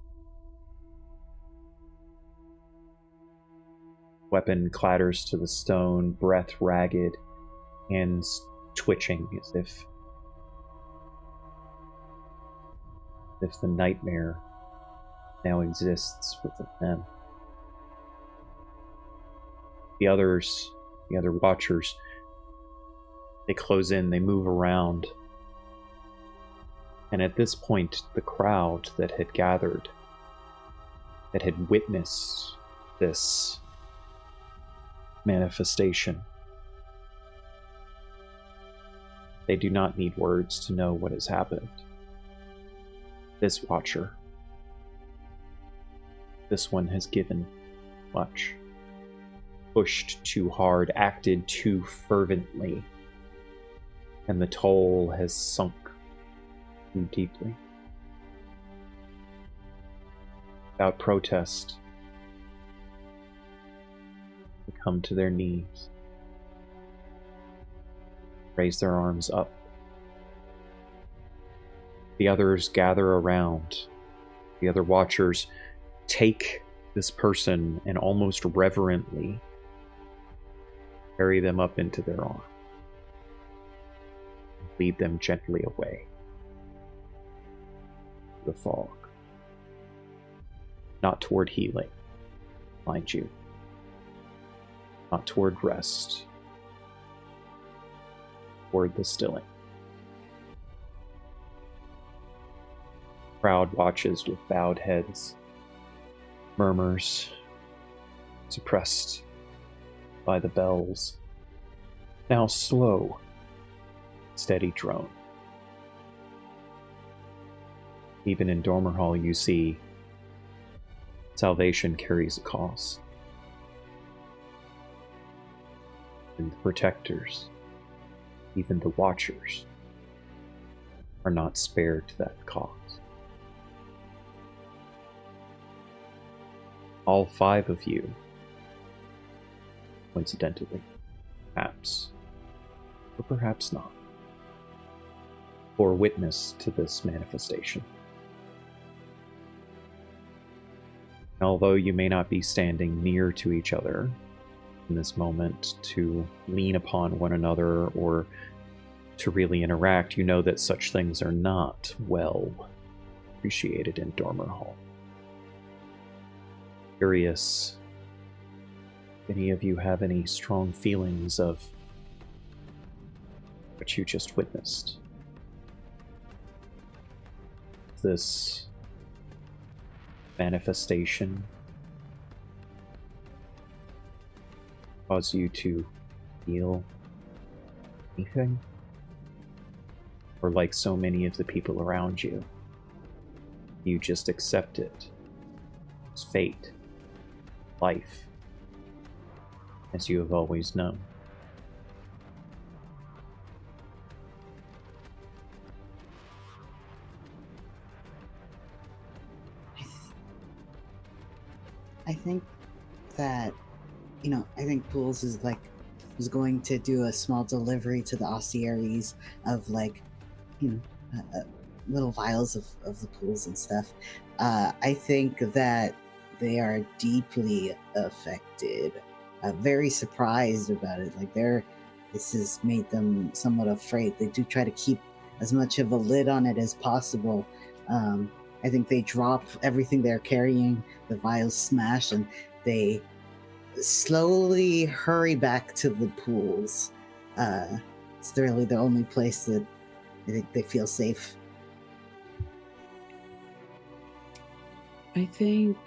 Weapon clatters to the stone, breath ragged, hands twitching as if the nightmare now exists within them. The other Watchers, they close in, they move around. And at this point, the crowd that had gathered, that had witnessed this manifestation, they do not need words to know what has happened. This Watcher, this one has given much, pushed too hard, acted too fervently, and the toll has sunk too deeply. Without protest, they come to their knees, raise their arms up. The others gather around. The other watchers take this person and almost reverently carry them up into their arms. Lead them gently away. The fog. Not toward healing, mind you. Not toward rest. Toward the stilling. Crowd watches with bowed heads, murmurs suppressed by the bells. Now slow, steady drone. Even in Dormer Hall you see salvation carries a cost. And the protectors, even the watchers, are not spared that cost. All 5 of you, coincidentally, perhaps, or perhaps not, bore witness to this manifestation. Although you may not be standing near to each other in this moment to lean upon one another or to really interact, you know that such things are not well appreciated in Dormer Hall. Curious, if any of you have any strong feelings of what you just witnessed? This manifestation cause you to feel anything? Or like so many of the people around you, you just accept it as fate, life, as you have always known? I think that, I think Pools is going to do a small delivery to the ossuaries of little vials of the pools and stuff. I think that they are deeply affected, very surprised about it. This has made them somewhat afraid. They do try to keep as much of a lid on it as possible. I think they drop everything they're carrying, the vials smash, and they slowly hurry back to the pools. It's really the only place that I think they feel safe. I think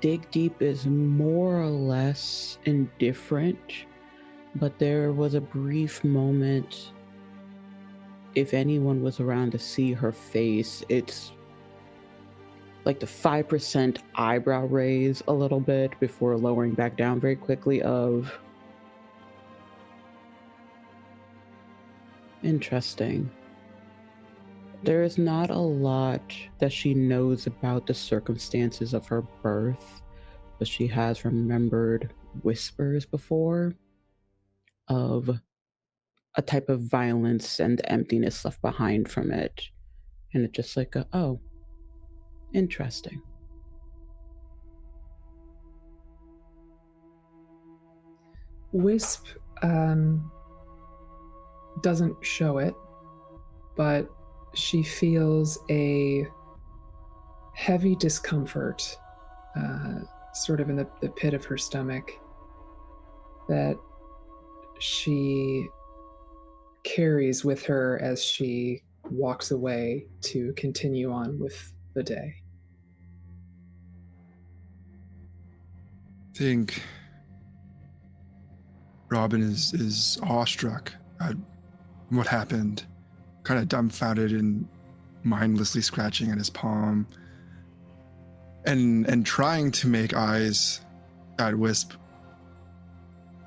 Dig Deep is more or less indifferent, but there was a brief moment. If anyone was around to see her face, it's like the 5% eyebrow raise a little bit before lowering back down very quickly of interesting. There is not a lot that she knows about the circumstances of her birth, but she has remembered whispers before of a type of violence and emptiness left behind from it. And it's just like, oh, interesting. Wisp doesn't show it, but she feels a heavy discomfort sort of in the pit of her stomach that she carries with her as she walks away to continue on with the day. I think Robin is awestruck at what happened, kind of dumbfounded and mindlessly scratching at his palm. and trying to make eyes at Wisp,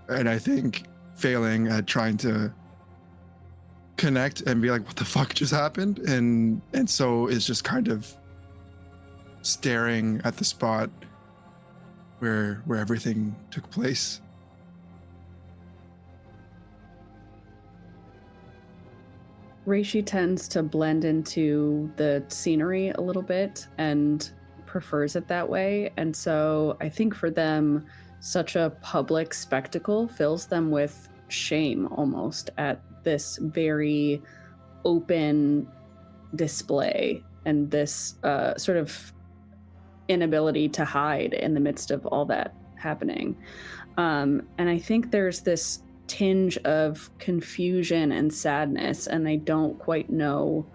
and I think failing at trying to connect and be like, what the fuck just happened? And so is just kind of staring at the spot where everything took place. Reishi tends to blend into the scenery a little bit and prefers it that way. And so I think for them, such a public spectacle fills them with shame almost at this very open display and this sort of inability to hide in the midst of all that happening. And I think there's this tinge of confusion and sadness, and they don't quite know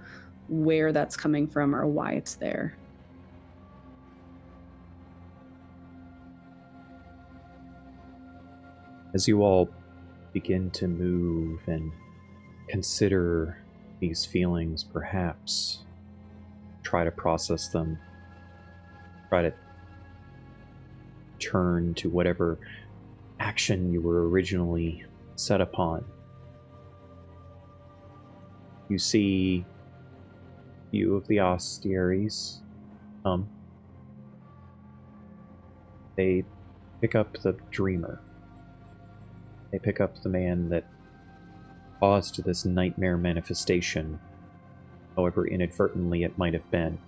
where that's coming from or why it's there. As you all begin to move and consider these feelings, perhaps try to process them, try to turn to whatever action you were originally set upon. You see a few of the Ostiaries come. They pick up the Dreamer. They pick up the man that caused this nightmare manifestation, however inadvertently it might have been.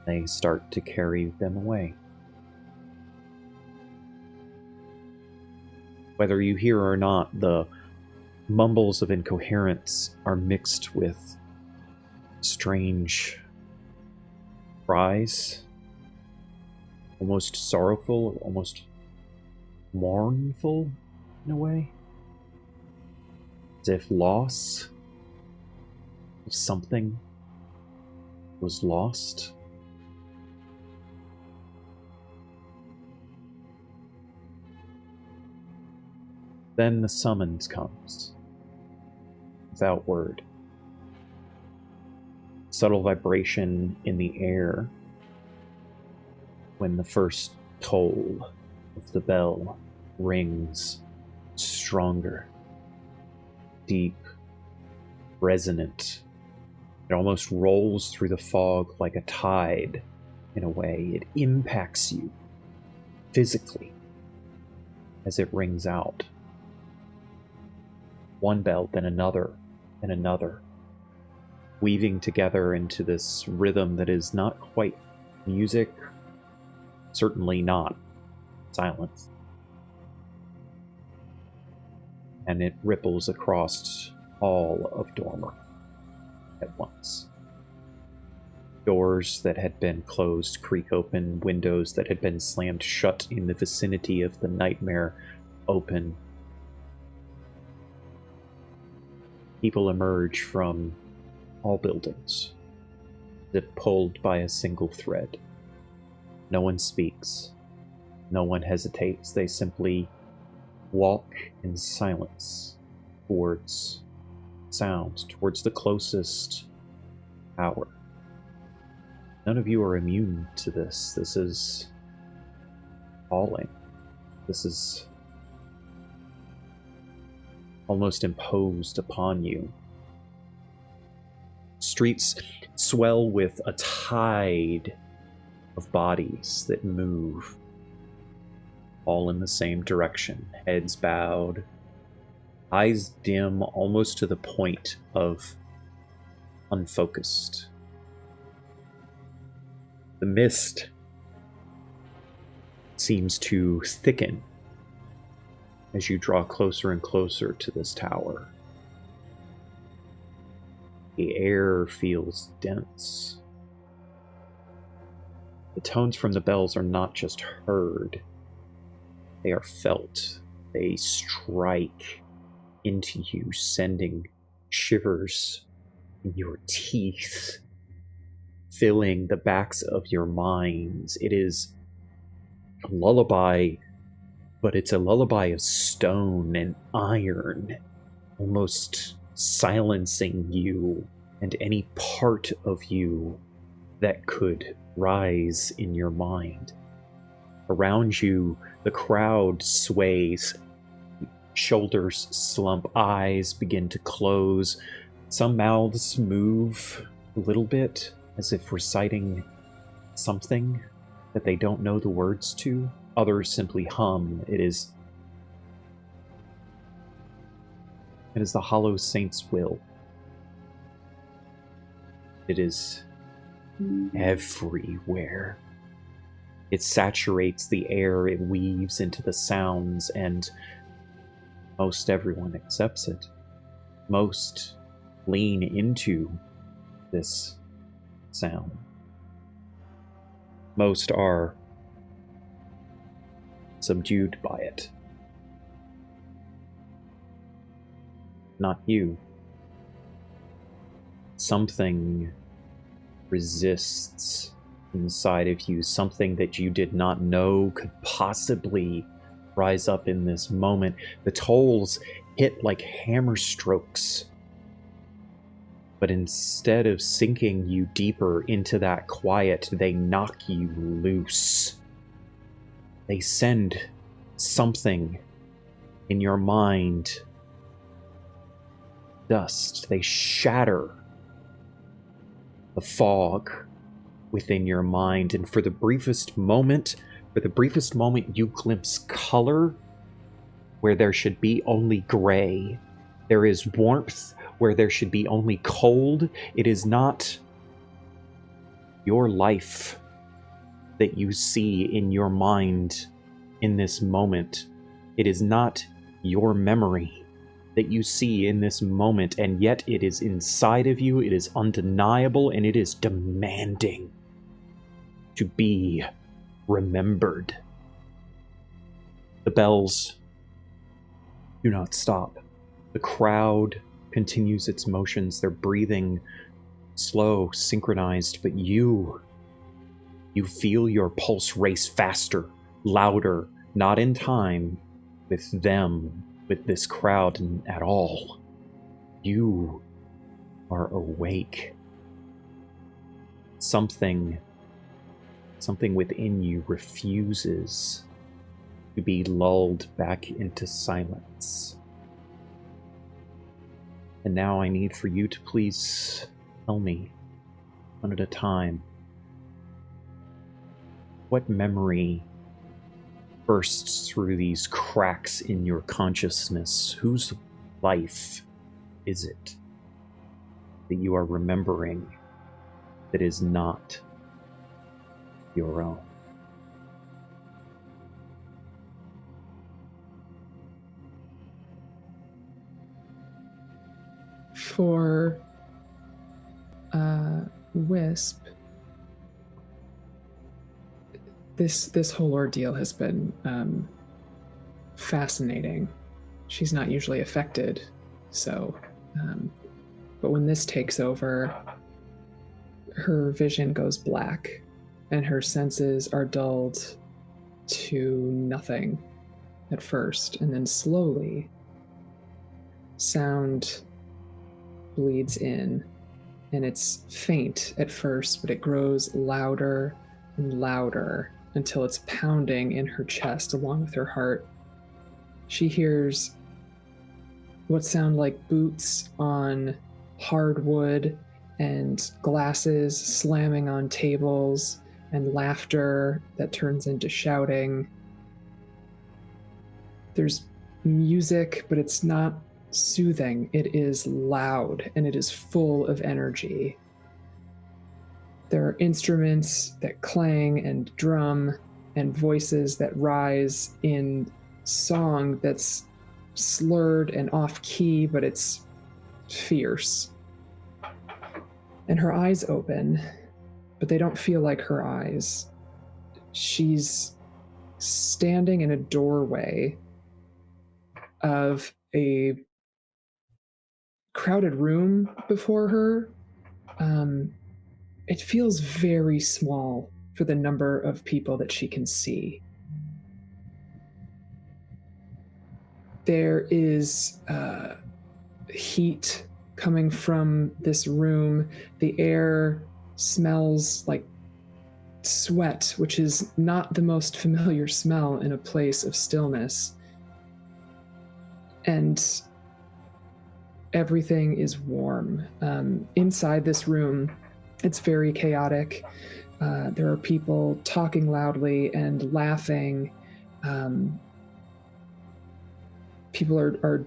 They start to carry them away. Whether you hear or not, the mumbles of incoherence are mixed with strange cries, almost sorrowful, almost mournful in a way, as if loss of something was lost. Then the summons comes, without word. Subtle vibration in the air when the first toll of the bell rings stronger, deep, resonant. It almost rolls through the fog like a tide in a way. It impacts you physically as it rings out. One bell, then another, and another, weaving together into this rhythm that is not quite music, certainly not silence. And it ripples across all of Dormer at once. Doors that had been closed creak open, windows that had been slammed shut in the vicinity of the nightmare open. People emerge from all buildings, as if pulled by a single thread. No one speaks. No one hesitates. They simply walk in silence towards sound, towards the closest tower. None of you are immune to this. This is appalling. This is almost imposed upon you. Streets swell with a tide of bodies that move, all in the same direction, heads bowed, eyes dim almost to the point of unfocused. The mist seems to thicken as you draw closer and closer to this tower. The air feels dense. The tones from the bells are not just heard, they are felt. They strike into you, sending shivers in your teeth, filling the backs of your minds. It is a lullaby, but it's a lullaby of stone and iron, almost silencing you and any part of you that could rise in your mind. Around you, the crowd sways. Shoulders slump, eyes begin to close. Some mouths move a little bit, as if reciting something that they don't know the words to. Others simply hum. It is the Hollow Saint's will. It is everywhere. It saturates the air, it weaves into the sounds, and most everyone accepts it. Most lean into this sound. Most are subdued by it. Not you. Something resists inside of you, something that you did not know could possibly rise up in this moment. The tolls hit like hammer strokes, but instead of sinking you deeper into that quiet, they knock you loose. They send something in your mind dust. They shatter the fog within your mind, and for the briefest moment, you glimpse color where there should be only gray. There is warmth where there should be only cold. It is not your life that you see in your mind in this moment. It is not your memory that you see in this moment, and yet it is inside of you, it is undeniable, and it is demanding to be remembered. The bells do not stop. The crowd continues its motions, their breathing slow, synchronized, but you feel your pulse race faster, louder, not in time with them, with this crowd at all. You are awake. Something within you refuses to be lulled back into silence. And now I need for you to please tell me, one at a time, what memory bursts through these cracks in your consciousness? Whose life is it that you are remembering that is not your own? For Wisp, this whole ordeal has been fascinating. She's not usually affected, so but when this takes over, her vision goes black and her senses are dulled to nothing at first, and then slowly sound bleeds in, and it's faint at first, but it grows louder and louder until it's pounding in her chest along with her heart. She hears what sound like boots on hardwood and glasses slamming on tables and laughter that turns into shouting. There's music, but it's not soothing. It is loud and it is full of energy. There are instruments that clang and drum and voices that rise in song that's slurred and off-key, but it's fierce. And her eyes open, but they don't feel like her eyes. She's standing in a doorway of a crowded room before her. It feels very small for the number of people that she can see. There is heat coming from this room. The air smells like sweat, which is not the most familiar smell in a place of stillness. And everything is warm. Inside this room, it's very chaotic. There are people talking loudly and laughing. People are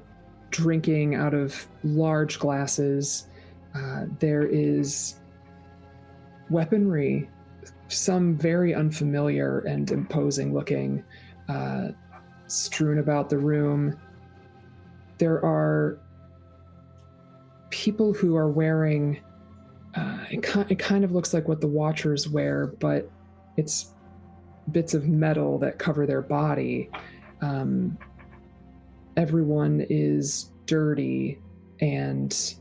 drinking out of large glasses. There is weaponry, some very unfamiliar and imposing looking, strewn about the room. There are people who are wearing, it kind of looks like what the Watchers wear, but it's bits of metal that cover their body. Everyone is dirty and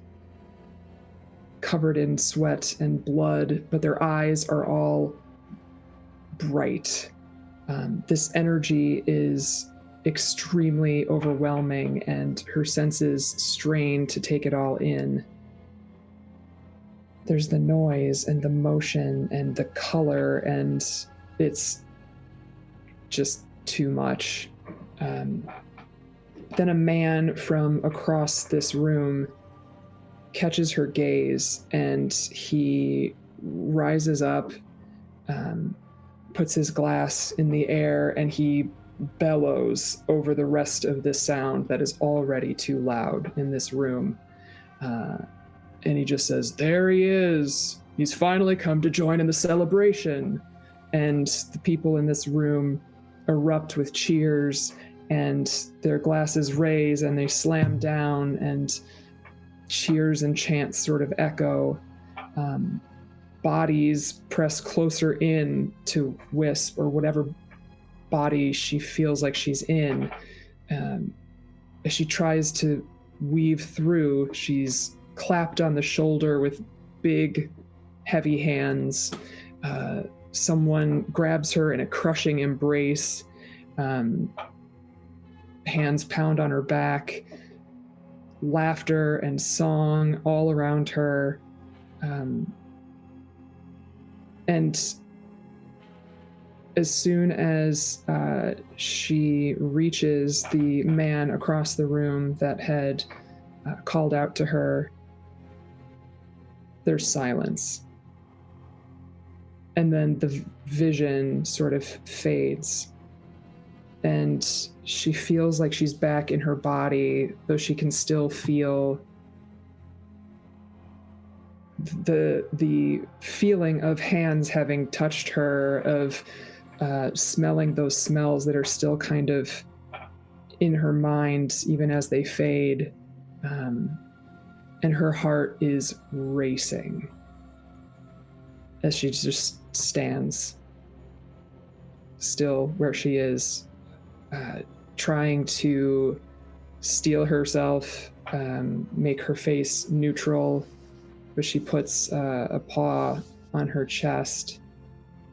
covered in sweat and blood, but their eyes are all bright. This energy is extremely overwhelming, and her senses strain to take it all in. There's the noise and the motion and the color, and it's just too much. Then a man from across this room catches her gaze, and he rises up, puts his glass in the air, and he bellows over the rest of this sound that is already too loud in this room. And he just says, "There he is. He's finally come to join in the celebration." And the people in this room erupt with cheers, and their glasses raise and they slam down, and cheers and chants sort of echo. Bodies press closer in to Wisp, or whatever body she feels like she's in. As she tries to weave through, she's clapped on the shoulder with big, heavy hands. Someone grabs her in a crushing embrace. Hands pound on her back. Laughter and song all around her. And as soon as she reaches the man across the room that had called out to her, there's silence. And then the vision sort of fades. And she feels like she's back in her body, though she can still feel the feeling of hands having touched her, of smelling those smells that are still kind of in her mind, even as they fade. And her heart is racing as she just stands still where she is, trying to steel herself, make her face neutral, but she puts a paw on her chest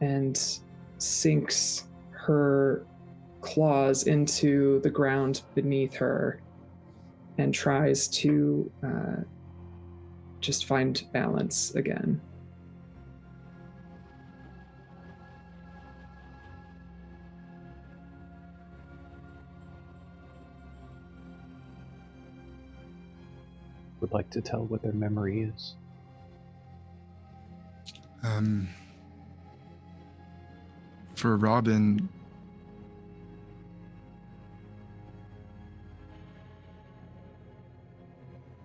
and sinks her claws into the ground beneath her and tries to just find balance again. Would like to tell what their memory is. For Robin,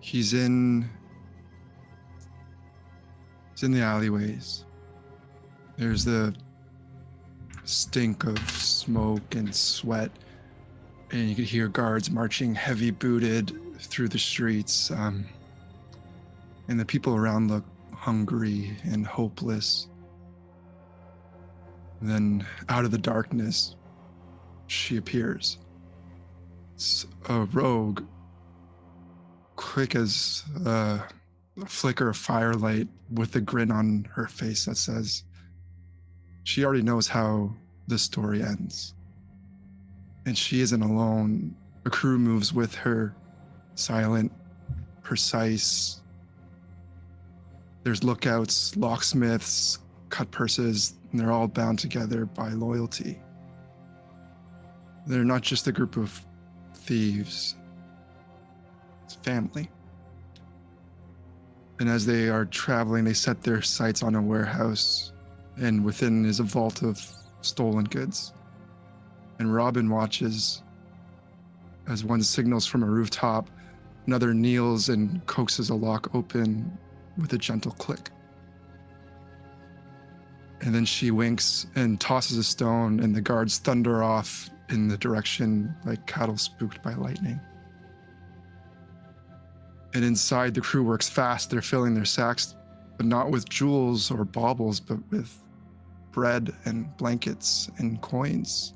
he's in the alleyways. There's the stink of smoke and sweat, and you could hear guards marching heavy-booted through the streets, and the people around look hungry and hopeless. And then out of the darkness, she appears. It's a rogue, quick as a flicker of firelight, with a grin on her face that says she already knows how the story ends. And she isn't alone. A crew moves with her, silent, precise, There's lookouts, locksmiths, cut purses, and they're all bound together by loyalty. They're not just a group of thieves, it's family. And as they are traveling, they set their sights on a warehouse, and within is a vault of stolen goods. And Robin watches as one signals from a rooftop, another kneels and coaxes a lock open with a gentle click. And then she winks and tosses a stone, and the guards thunder off in the direction like cattle spooked by lightning. And inside, the crew works fast. They're filling their sacks, but not with jewels or baubles, but with bread and blankets and coins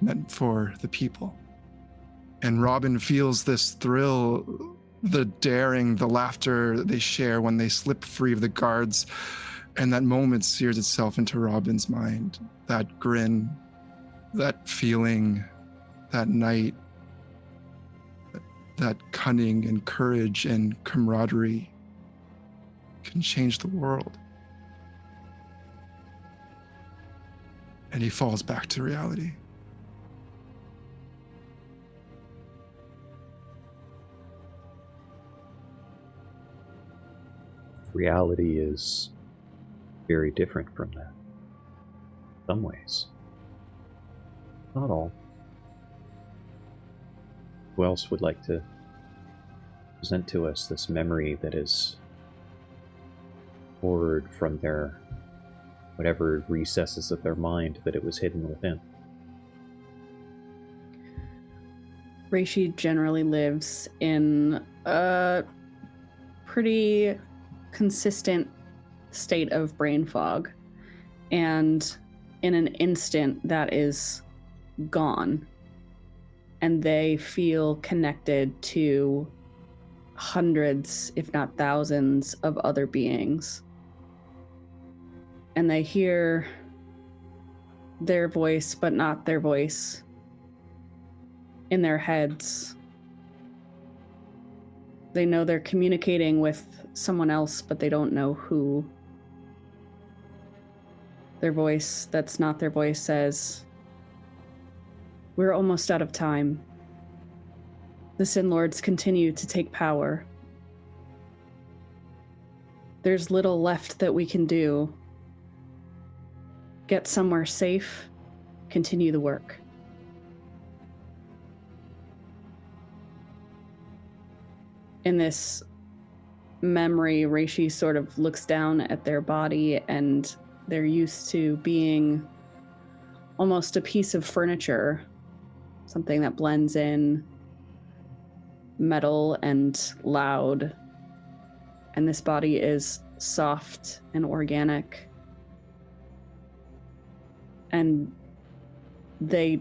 meant for the people. And Robin feels this thrill, the daring, the laughter they share when they slip free of the guards. And that moment sears itself into Robin's mind. That grin, that feeling, that night, that cunning and courage and camaraderie can change the world. And he falls back to reality. Reality is very different from that. In some ways. Not all. Who else would like to present to us this memory that is poured from their whatever recesses of their mind that it was hidden within? Reishi generally lives in a pretty consistent state of brain fog, and in an instant that is gone, and they feel connected to hundreds, if not thousands, of other beings. And they hear their voice, but not their voice, in their heads. They know they're communicating with someone else, but they don't know who. Their voice that's not their voice says, "We're almost out of time. The Sin Lords continue to take power. There's little left that we can do. Get somewhere safe, continue the work." In this memory, Reishi sort of looks down at their body, and they're used to being almost a piece of furniture, something that blends in metal and loud. And this body is soft and organic. And they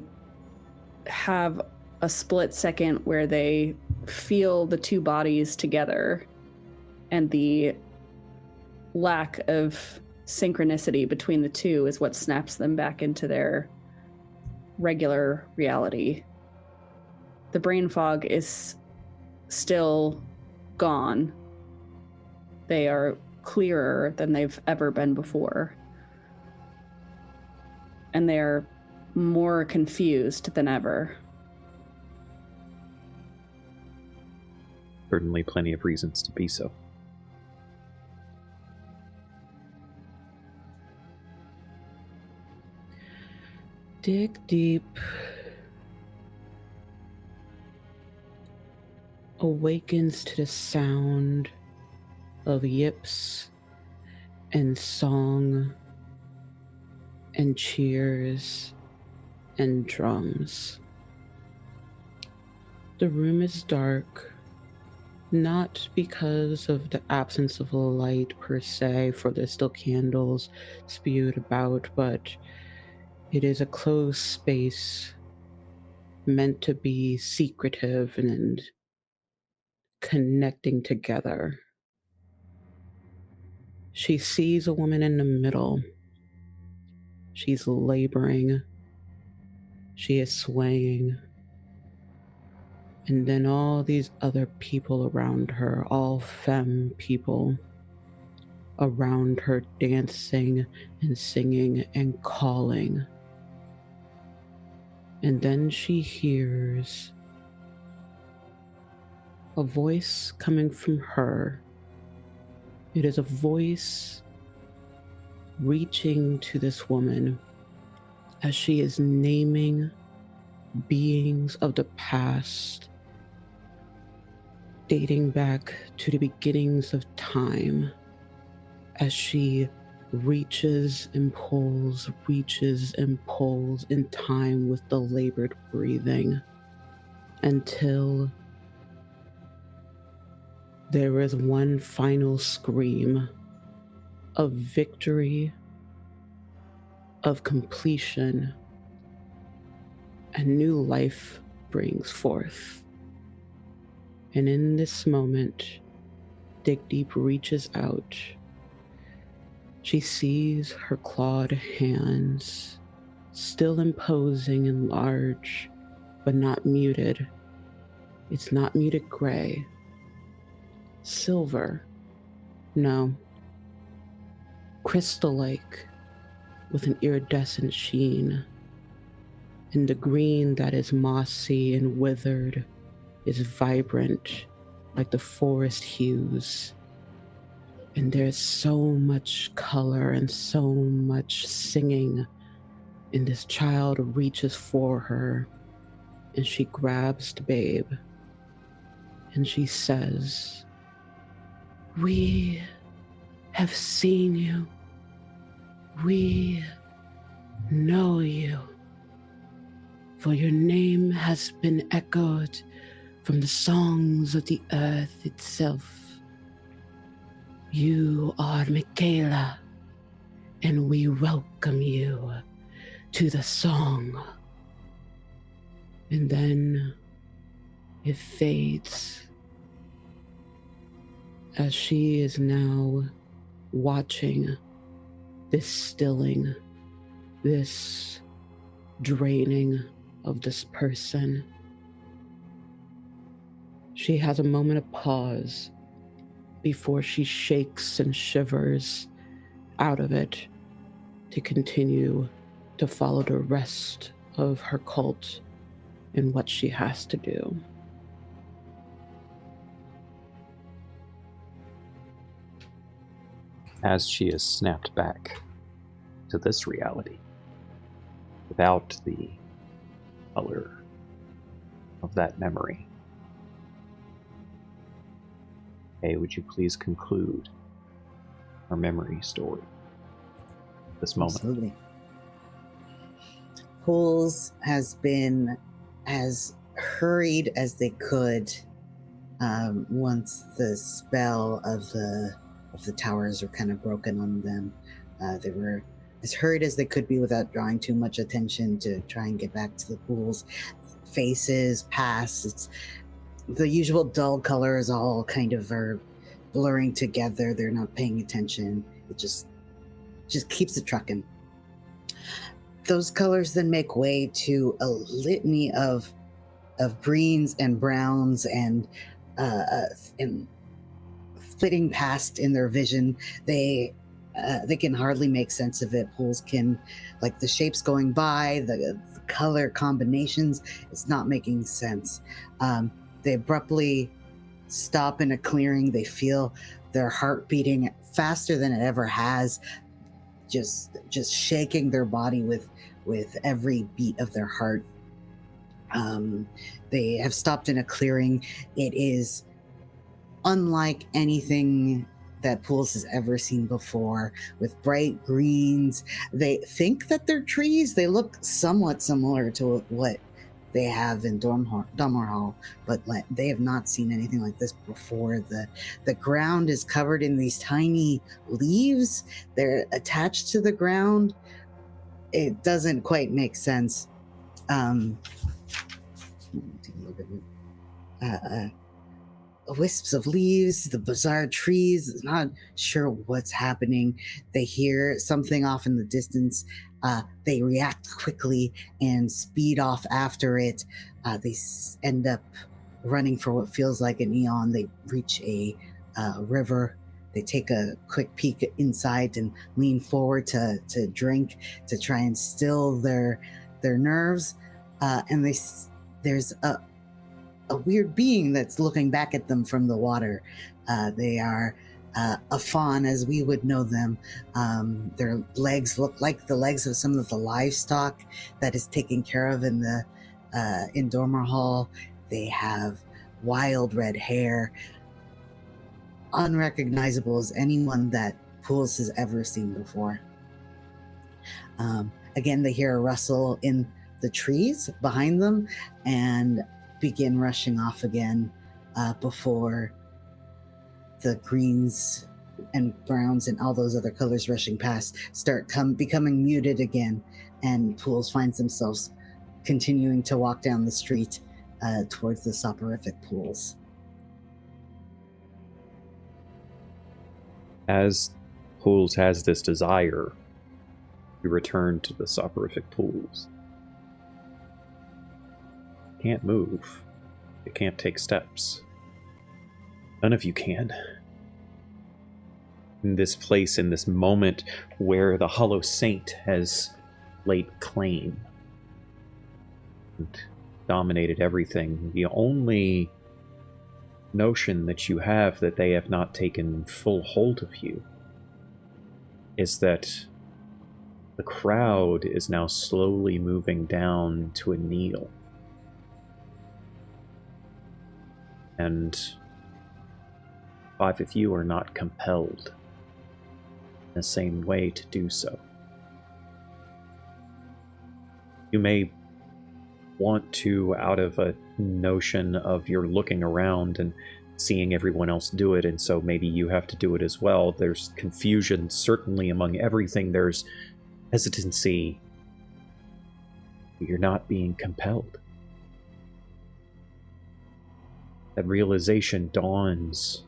have a split second where they feel the two bodies together, and the lack of synchronicity between the two is what snaps them back into their regular reality. The brain fog is still gone. They are clearer than they've ever been before. And they're more confused than ever. Certainly plenty of reasons to be so. Dig deep. Awakens to the sound of yips and song and cheers and drums. The room is dark, not because of the absence of light per se, for there's still candles spewed about, but it is a closed space meant to be secretive and connecting together. She sees a woman in the middle. She's laboring. She is swaying. And then all these other people around her, all femme people, around her, dancing and singing and calling. And then she hears a voice coming from her. It is a voice reaching to this woman as she is naming beings of the past, dating back to the beginnings of time, as she reaches and pulls in time with the labored breathing, until there is one final scream of victory, of completion, and new life brings forth. And in this moment, Dig Deep reaches out. She sees her clawed hands, still imposing and large, but not muted. It's not muted gray. Silver. No. Crystal-like, with an iridescent sheen. And the green that is mossy and withered is vibrant, like the forest hues. And there's so much color and so much singing. And this child reaches for her, and she grabs the babe, and she says, "We have seen you. We know you. For your name has been echoed from the songs of the earth itself. You are Michaela, and we welcome you to the song." And then it fades as she is now watching this stilling, this draining of this person. She has a moment of pause before she shakes and shivers out of it to continue to follow the rest of her cult and what she has to do. As she is snapped back to this reality, without the color of that memory, hey, would you please conclude our memory story this moment? Absolutely. Pools has been as hurried as they could once the spell of the towers were kind of broken on them. They were as hurried as they could be without drawing too much attention to try and get back to the pools. Faces pass. It's the usual dull colors all kind of are blurring together. They're not paying attention. It just keeps it trucking. Those colors then make way to a litany of greens and browns and flitting past in their vision. They can hardly make sense of it. Pools can, like the shapes going by, the color combinations, it's not making sense. They abruptly stop in a clearing. They feel their heart beating faster than it ever has, just shaking their body with every beat of their heart. They have stopped in a clearing. It is unlike anything that Pools has ever seen before, with bright greens. They think that they're trees. They look somewhat similar to what they have in Domar Hall, but they have not seen anything like this before. The ground is covered in these tiny leaves. They're attached to the ground. It doesn't quite make sense. Let me take a look at it. Wisps of leaves, the bizarre trees, not sure what's happening. They hear something off in the distance. They react quickly and speed off after it. They end up running for what feels like an eon. They reach a river They take a quick peek inside and lean forward to drink, to try and still their nerves. And there's a weird being that's looking back at them from the water. They are a fawn as we would know them. Their legs look like the legs of some of the livestock that is taken care of in the in Dormer Hall. They have wild red hair, unrecognizable as anyone that Pools has ever seen before. Again, they hear a rustle in the trees behind them and begin rushing off again before the greens and browns and all those other colors rushing past start becoming muted again, and Pools finds themselves continuing to walk down the street towards the soporific pools. As Pools has this desire to return to the soporific pools, it can't move. It can't take steps. None of you can. In this place, in this moment where the Hollow Saint has laid claim and dominated everything, the only notion that you have that they have not taken full hold of you is that the crowd is now slowly moving down to a kneel. And 5 of you are not compelled in the same way to do so. You may want to, out of a notion of you're looking around and seeing everyone else do it, and so maybe you have to do it as well. There's confusion, certainly among everything. There's hesitancy. You're not being compelled. That realization dawns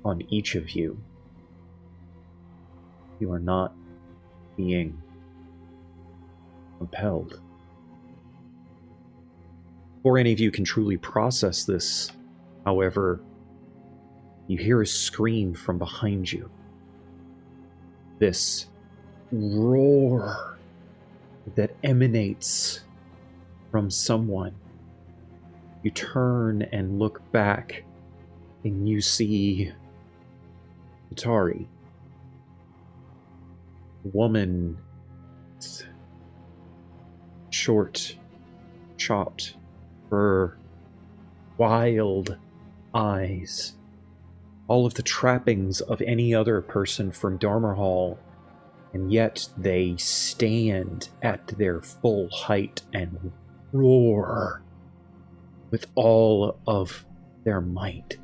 on each of you. You are not being compelled. Before any of you can truly process this, however, you hear a scream from behind you. This roar that emanates from someone. You turn and look back, and you see Atari. A woman with short, chopped fur, wild eyes, all of the trappings of any other person from Dormer Hall, and yet they stand at their full height and roar with all of their might.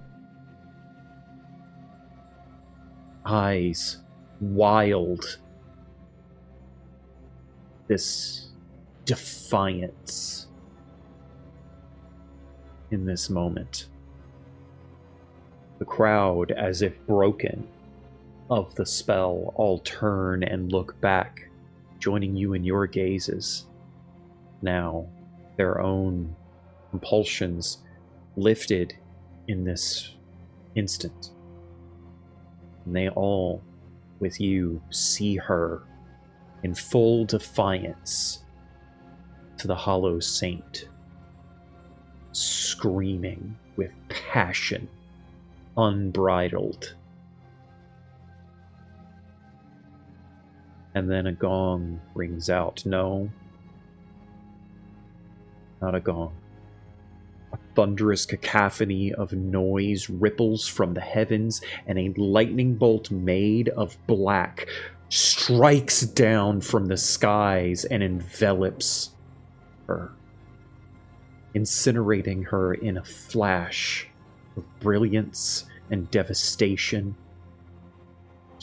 Eyes wild. This defiance in this moment. The crowd, as if broken of the spell, all turn and look back, joining you in your gazes. Now, their own compulsions lifted in this instant. And they all, with you, see her in full defiance to the Hollow Saint, screaming with passion, unbridled. And then a gong rings out. No, not a gong. A thunderous cacophony of noise ripples from the heavens, and a lightning bolt made of black strikes down from the skies and envelops her, incinerating her in a flash of brilliance and devastation.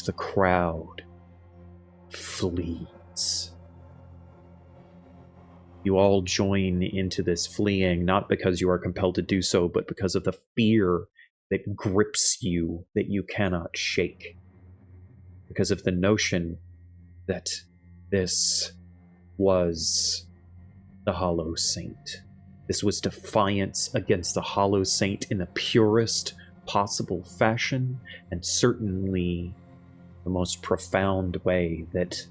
The crowd flees. You all join into this fleeing, not because you are compelled to do so, but because of the fear that grips you that you cannot shake. Because of the notion that this was the Hollow Saint. This was defiance against the Hollow Saint in the purest possible fashion, and certainly the most profound way that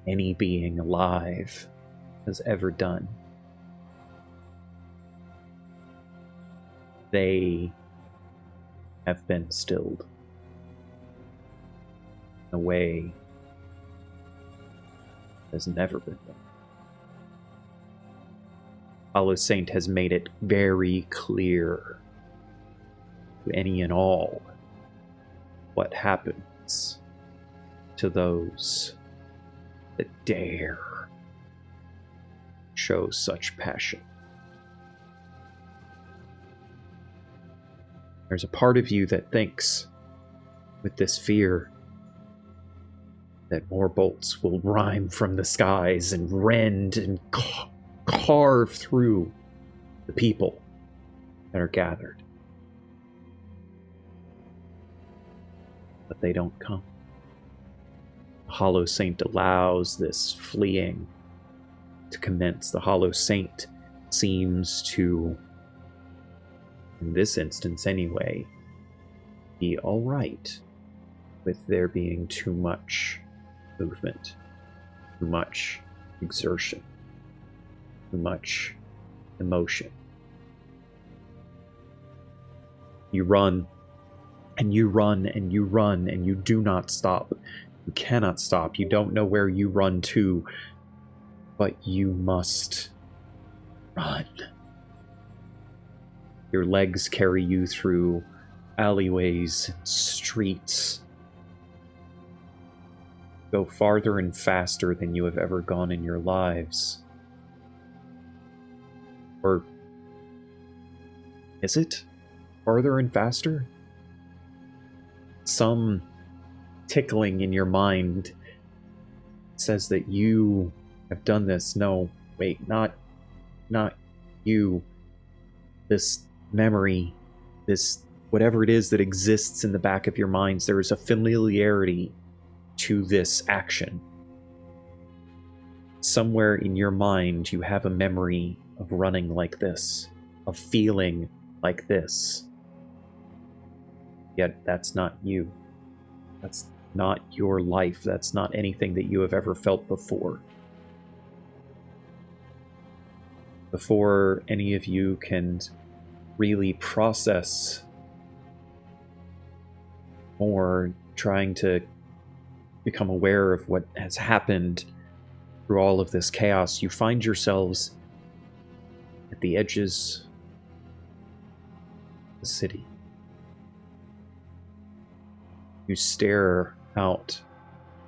any being alive has ever done. They have been stilled in a way that has never been done. Hollow Saint has made it very clear to any and all what happens to those that dare show such passion. There's a part of you that thinks, with this fear, that more bolts will rime from the skies and rend and carve through the people that are gathered. But they don't come. The Hollow Saint allows this fleeing to commence. The Hollow Saint seems to, in this instance anyway, be alright with there being too much movement, too much exertion, too much emotion. You run, and you run, and you run, and you do not stop. You cannot stop. You don't know where you run to, but you must run. Your legs carry you through alleyways, streets. Go farther and faster than you have ever gone in your lives. Or is it farther and faster? Some tickling in your mind says that you have done this. No, wait, not you. This memory, this whatever it is that exists in the back of your minds, there is a familiarity to this action. Somewhere in your mind you have a memory of running like this, of feeling like this. Yet that's not you. That's not your life. That's not anything that you have ever felt before. Before any of you can really process more, trying to become aware of what has happened through all of this chaos, you find yourselves at the edges of the city. You stare out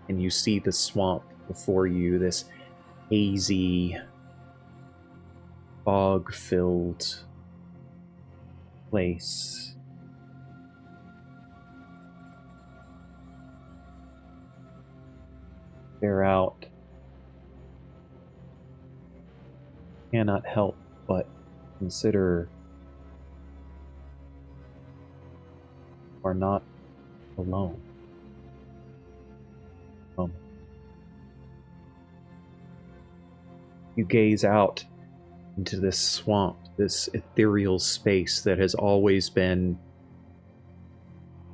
and you see the swamp before you, this hazy, fog-filled place. Stare out. Cannot help but consider you are not alone. You gaze out into this swamp, this ethereal space that has always been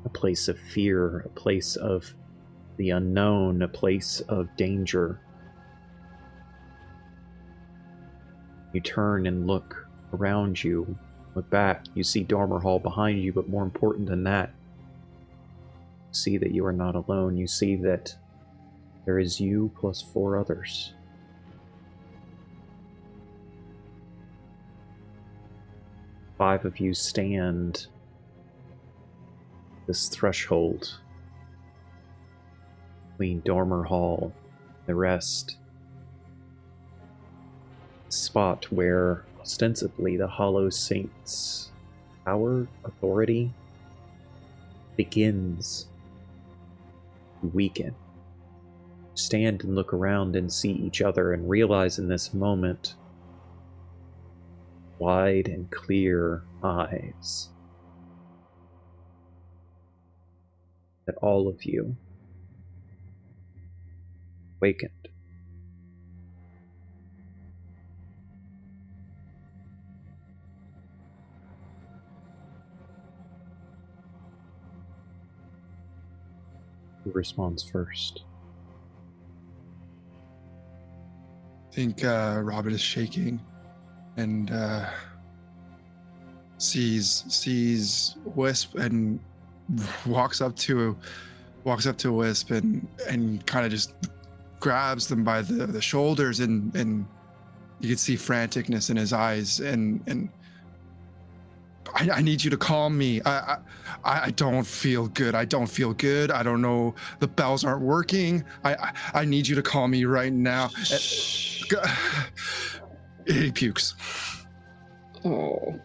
a place of fear, a place of the unknown, a place of danger. You turn and look around you, look back, you see Dormer Hall behind you, but more important than that, you see that you are not alone. You see that there is you plus 4 others. Five of you stand this threshold between Dormer Hall and the rest. Spot where ostensibly the Hollow Saint's power, authority begins to weaken. Stand and look around and see each other and realize in this moment, wide and clear eyes, that all of you awakened. Who responds first? I think Robert is shaking and sees Wisp and walks up to Wisp and kind of just grabs them by the shoulders, and you can see franticness in his eyes, and I need you to calm me. I don't feel good. I don't feel good. I don't know. The bells aren't working. I need you to calm me right now. He pukes. Oh.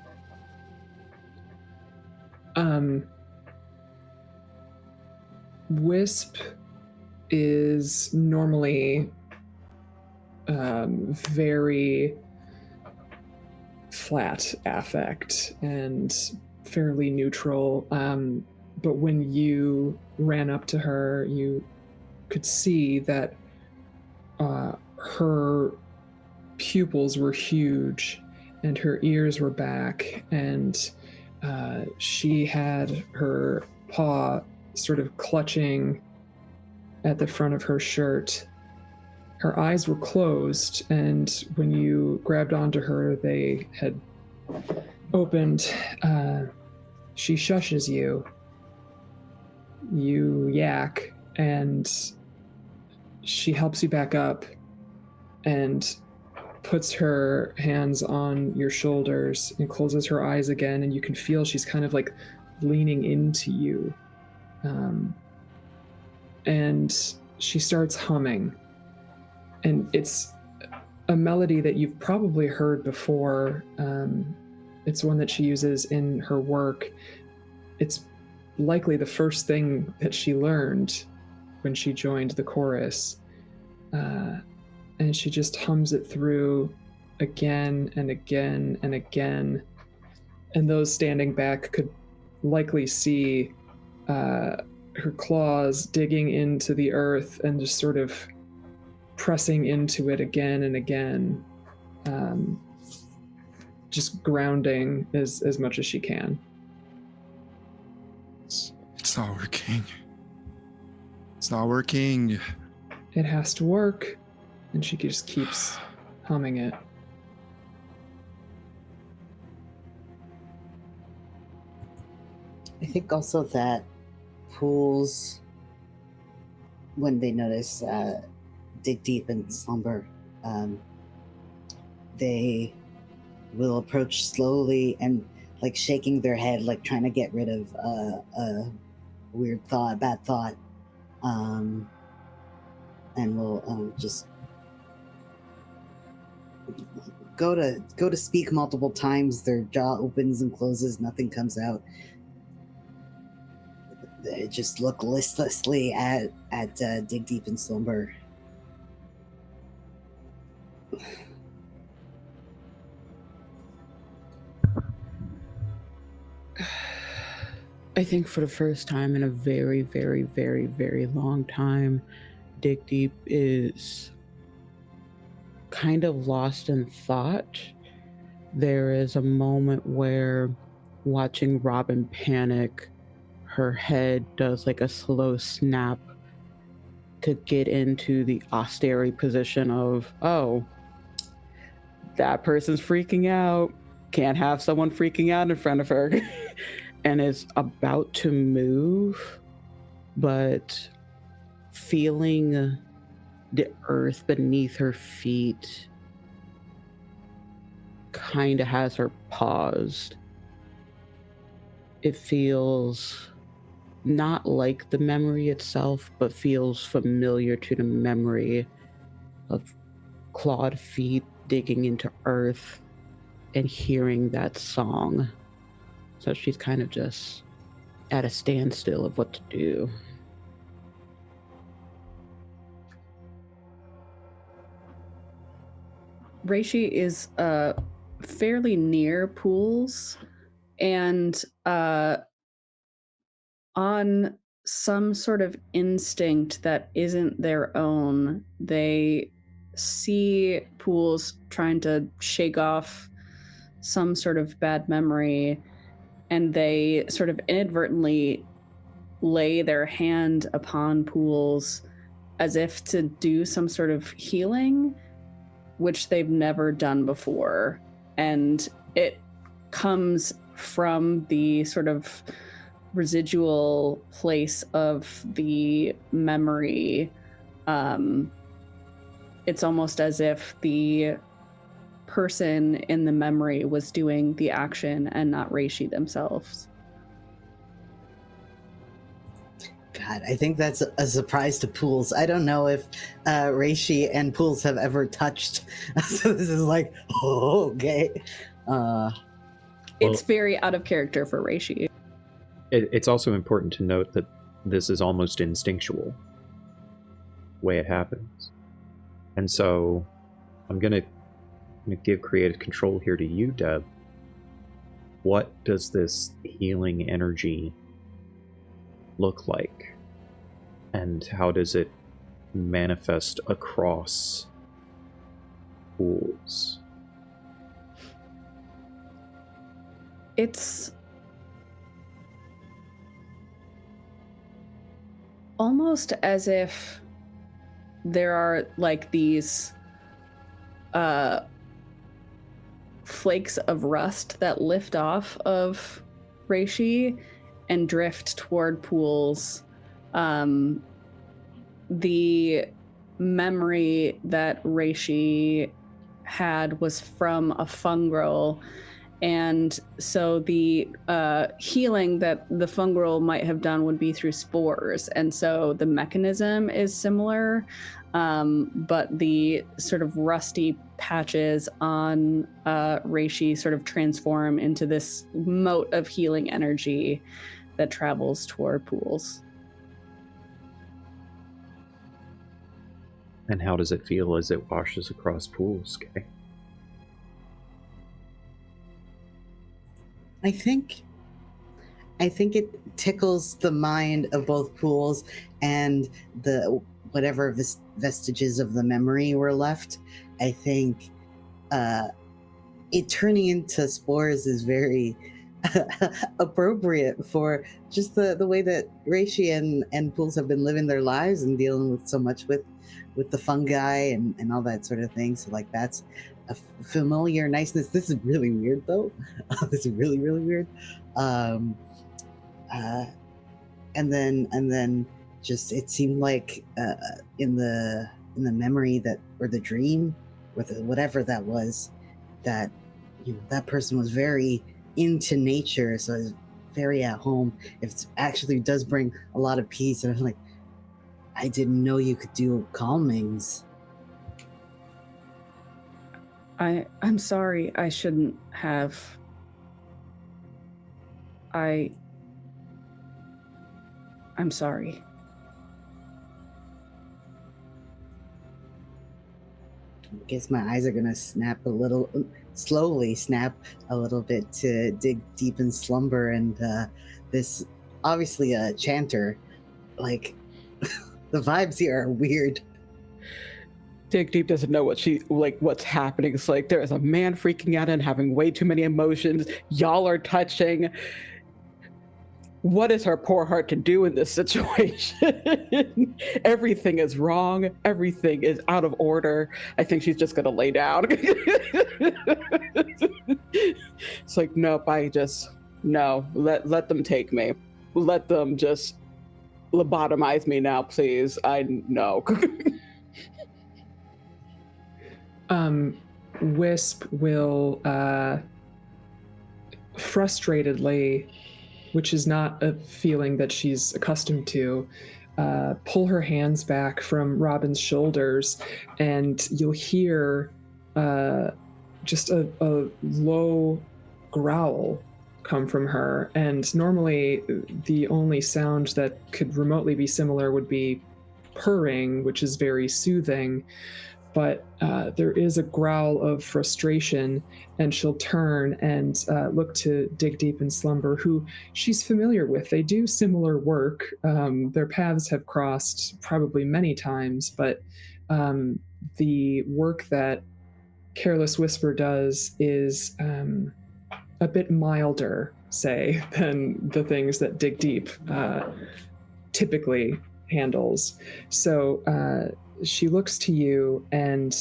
Wisp is normally very flat affect and fairly neutral, but when you ran up to her, you could see that her pupils were huge and her ears were back, and she had her paw sort of clutching at the front of her shirt. Her eyes were closed, and when you grabbed onto her, they had opened. She shushes you. You yak, and she helps you back up and puts her hands on your shoulders and closes her eyes again, and you can feel she's kind of like leaning into you. And she starts humming. And it's a melody that you've probably heard before. It's one that she uses in her work. It's likely the first thing that she learned when she joined the chorus. And she just hums it through again and again and again. And those standing back could likely see her claws digging into the earth and just sort of pressing into it again and again, just grounding as much as she can. It's not working. It's not working. It has to work, and she just keeps humming it. I think also that pools, when they notice dig deep in slumber, they will approach slowly and like shaking their head, like trying to get rid of a weird thought, bad thought, and will just go to speak multiple times. Their jaw opens and closes, nothing comes out. They just look listlessly at dig deep in slumber. I think for the first time in a very, very, very, very long time, Dig Deep is kind of lost in thought. There is a moment where, watching Robin panic, her head does like a slow snap to get into the austere position of, oh, that person's freaking out. Can't have someone freaking out in front of her. And is about to move, but feeling the earth beneath her feet kind of has her paused. It feels not like the memory itself, but feels familiar to the memory of clawed feet digging into earth and hearing that song. So she's kind of just at a standstill of what to do. Reishi is fairly near pools, and on some sort of instinct that isn't their own, they see pools trying to shake off some sort of bad memory, and they sort of inadvertently lay their hand upon Pools as if to do some sort of healing, which they've never done before. And it comes from the sort of residual place of the memory. It's almost as if the person in the memory was doing the action and not Reishi themselves. God, I think that's a surprise to Pools. I don't know if Reishi and Pools have ever touched. So this is like, oh, okay. It's very out of character for Reishi. It's also important to note that this is almost instinctual, the way it happens. And so I'm going to give creative control here to you, Deb. What does this healing energy look like? And how does it manifest across pools? It's almost as if there are like these flakes of rust that lift off of Reishi and drift toward Pools. The memory that Reishi had was from a fungrel, and so the healing that the fungrel might have done would be through spores, and so the mechanism is similar, but the sort of rusty patches on Reishi sort of transform into this mote of healing energy that travels toward Pools. And how does it feel as it washes across Pools, Kay? I think it tickles the mind of both Pools and the whatever vestiges of the memory were left. I think it turning into spores is very appropriate for just the way that Reishi and Pools have been living their lives and dealing with so much with the fungi and all that sort of thing. So like that's a familiar niceness. This is really weird though. This is really, really weird. And then just it seemed like in the memory that, or the dream, or whatever that was, that that person was very into nature, so it's very at home. It actually does bring a lot of peace. And I'm like, I didn't know you could do calmings. I'm sorry. I shouldn't have. I'm sorry. I guess my eyes are gonna slowly snap a little bit to dig deep in slumber, and this obviously a chanter. Like the vibes here are weird. Dig Deep doesn't know what's happening. It's like there is a man freaking out and having way too many emotions. Y'all are touching. What is her poor heart to do in this situation? Everything is wrong. Everything is out of order. I think she's just gonna lay down. It's like, nope, let them take me. Let them just lobotomize me now, please. No. Wisp will frustratedly, which is not a feeling that she's accustomed to, pull her hands back from Robin's shoulders, and you'll hear just a low growl come from her. And normally the only sound that could remotely be similar would be purring, which is very soothing. But there is a growl of frustration, and she'll turn and look to Dig Deep in Slumber, who she's familiar with. They do similar work. Their paths have crossed probably many times, but the work that Careless Whisper does is a bit milder say, than the things that Dig Deep typically handles. So she looks to you and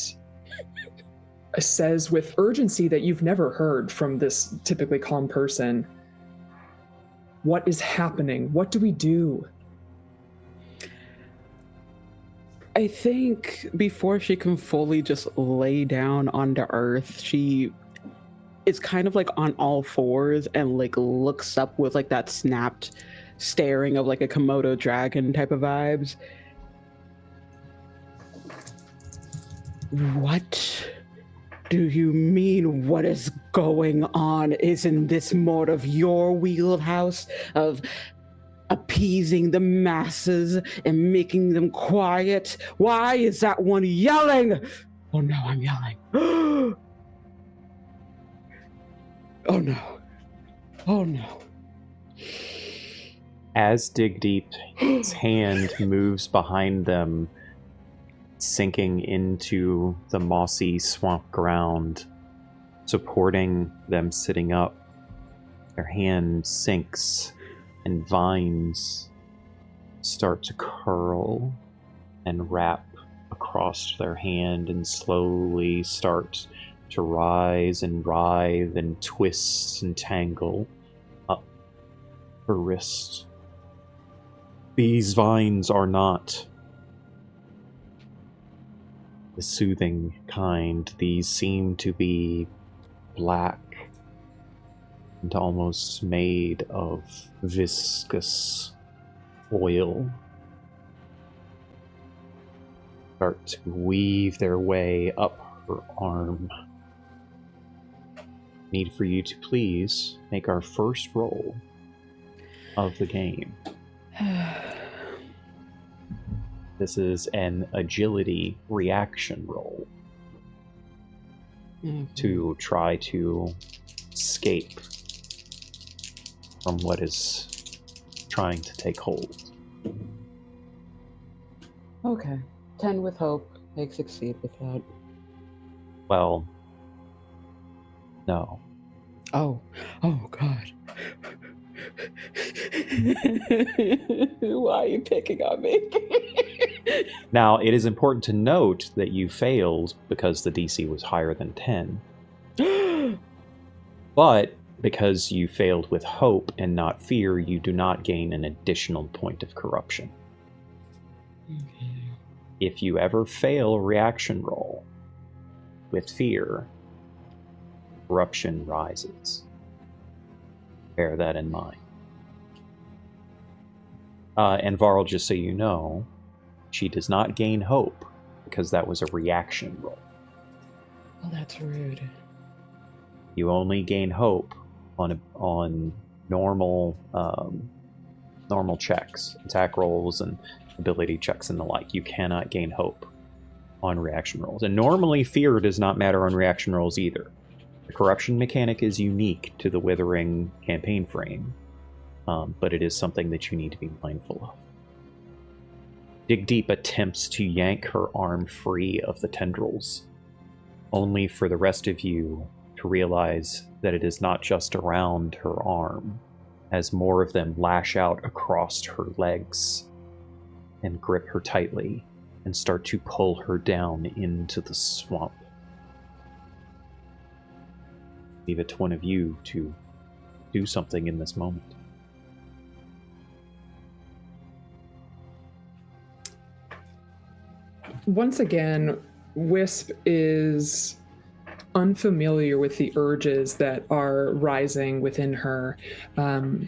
says with urgency that you've never heard from this typically calm person, "What is happening? What do we do?" I think before she can fully just lay down onto earth, she is kind of like on all fours and like looks up with like that snapped staring of like a Komodo dragon type of vibes. What do you mean? What is going on? Isn't this more of your wheelhouse of appeasing the masses and making them quiet? Why is that one yelling? Oh no, I'm yelling. Oh no. Oh no. As Dig Deep's hand moves behind them, sinking into the mossy swamp ground, supporting them sitting up, their hand sinks and vines start to curl and wrap across their hand and slowly start to rise and writhe and twist and tangle up her wrist. These vines are not the soothing kind. These seem to be black and almost made of viscous oil. Start to weave their way up her arm. Need for you to please make our first roll of the game. This is an agility reaction roll to try to escape from what is trying to take hold. Okay. 10 with hope. I succeed with that. Well, no. Oh God. Why are you picking on me? Now, it is important to note that you failed because the DC was higher than 10. But because you failed with hope and not fear, you do not gain an additional point of corruption. Okay. If you ever fail a reaction roll with fear, corruption rises. Bear that in mind. And Varl, just so you know, she does not gain hope because that was a reaction roll. Oh, that's rude. You only gain hope on normal normal checks, attack rolls, and ability checks and the like. You cannot gain hope on reaction rolls. And normally fear does not matter on reaction rolls either. The corruption mechanic is unique to the Withering campaign frame, but it is something that you need to be mindful of. Dig Deep attempts to yank her arm free of the tendrils, only for the rest of you to realize that it is not just around her arm, as more of them lash out across her legs and grip her tightly and start to pull her down into the swamp. Leave it to one of you to do something in this moment. Once again, Wisp is unfamiliar with the urges that are rising within her.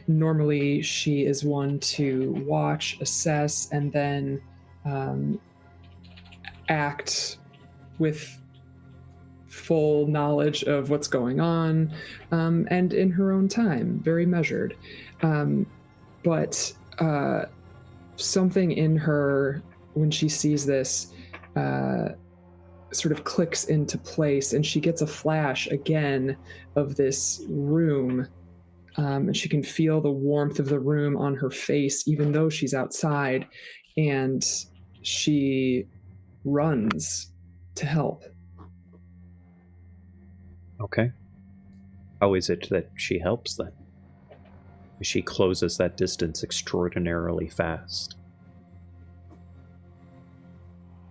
Normally, she is one to watch, assess, and then act with full knowledge of what's going on, and in her own time, very measured. But something in her, when she sees this, sort of clicks into place, and she gets a flash again of this room, and she can feel the warmth of the room on her face, even though she's outside, and she runs to help. Okay. How is it that she helps then? She closes that distance extraordinarily fast.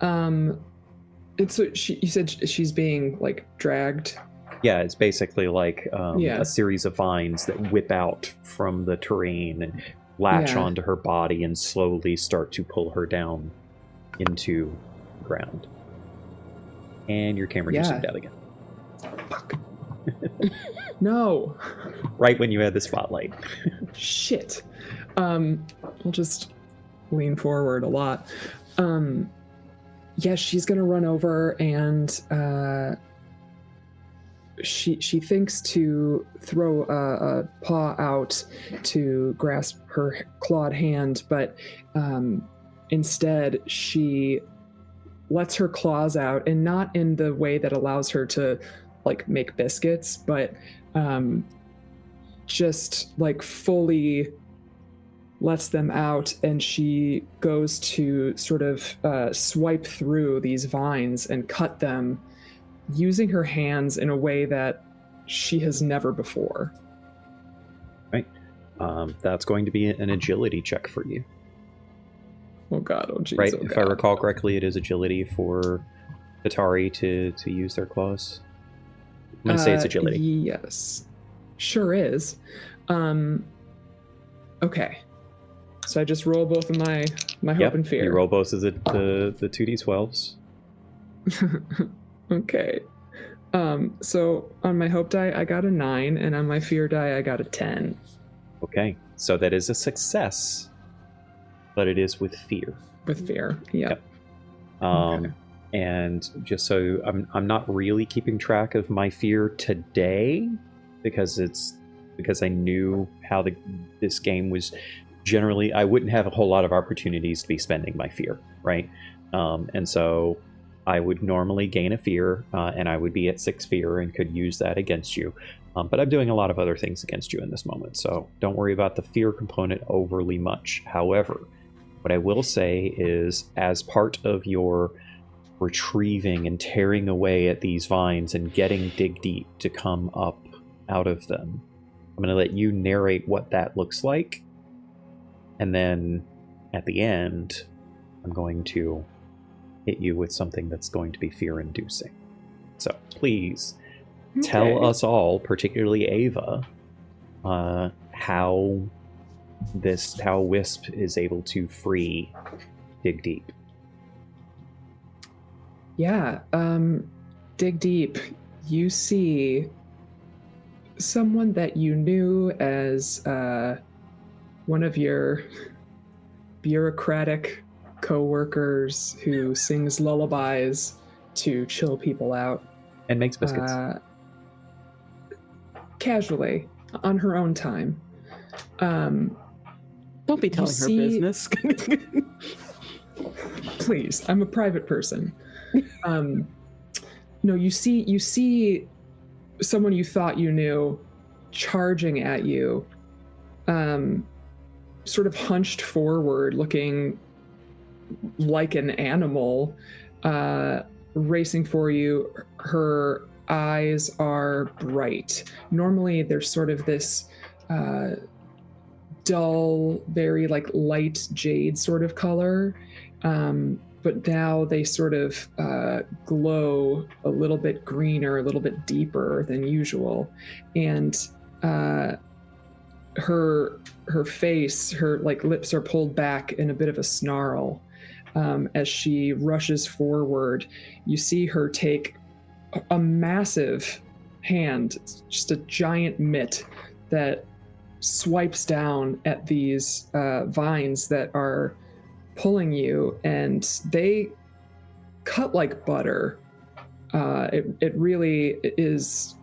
You said she's being like dragged. Yeah, it's basically like Yeah. a series of vines that whip out from the terrain and latch Yeah. onto her body and slowly start to pull her down into the ground. And your camera just zoomed out again. Fuck. No. Right when you had the spotlight. Shit. I'll just lean forward a lot. Yeah, she's gonna run over and she thinks to throw a paw out to grasp her clawed hand, but instead she lets her claws out, and not in the way that allows her to like make biscuits, but just like fully lets them out, and she goes to sort of swipe through these vines and cut them using her hands in a way that she has never before. Right. That's going to be an agility check for you. Oh god, oh jeez. Right? Oh, if god. I recall correctly, it is agility for Atari to use their claws. I'm going to say it's agility. Yes. Sure is. Okay. So I just roll both of my hope and fear. You roll both of the 2d12s. Okay. So on my hope die, I got a 9, and on my fear die, I got a 10. Okay, so that is a success, but it is with fear. With fear, yep. Okay. And just so I'm not really keeping track of my fear today, because I knew how this game was. Generally, I wouldn't have a whole lot of opportunities to be spending my fear, right? And so I would normally gain a fear, and I would be at 6 fear and could use that against you. But I'm doing a lot of other things against you in this moment, so don't worry about the fear component overly much. However, what I will say is, as part of your retrieving and tearing away at these vines and getting Dig Deep to come up out of them, I'm going to let you narrate what that looks like. And then at the end, I'm going to hit you with something that's going to be fear-inducing. So please tell us all, particularly Ava, how Wisp is able to free Dig Deep. Yeah, Dig Deep, you see someone that you knew as one of your bureaucratic co-workers who sings lullabies to chill people out. And makes biscuits. Casually, on her own time. Don't be telling her business. Please, I'm a private person. No, you see someone you thought you knew charging at you, sort of hunched forward, looking like an animal, racing for you. Her eyes are bright. Normally there's sort of this dull, very like light jade sort of color, but now they sort of glow a little bit greener, a little bit deeper than usual. And her face, her like lips are pulled back in a bit of a snarl. As she rushes forward, you see her take a massive hand, just a giant mitt that swipes down at these vines that are pulling you, and they cut like butter. It really is.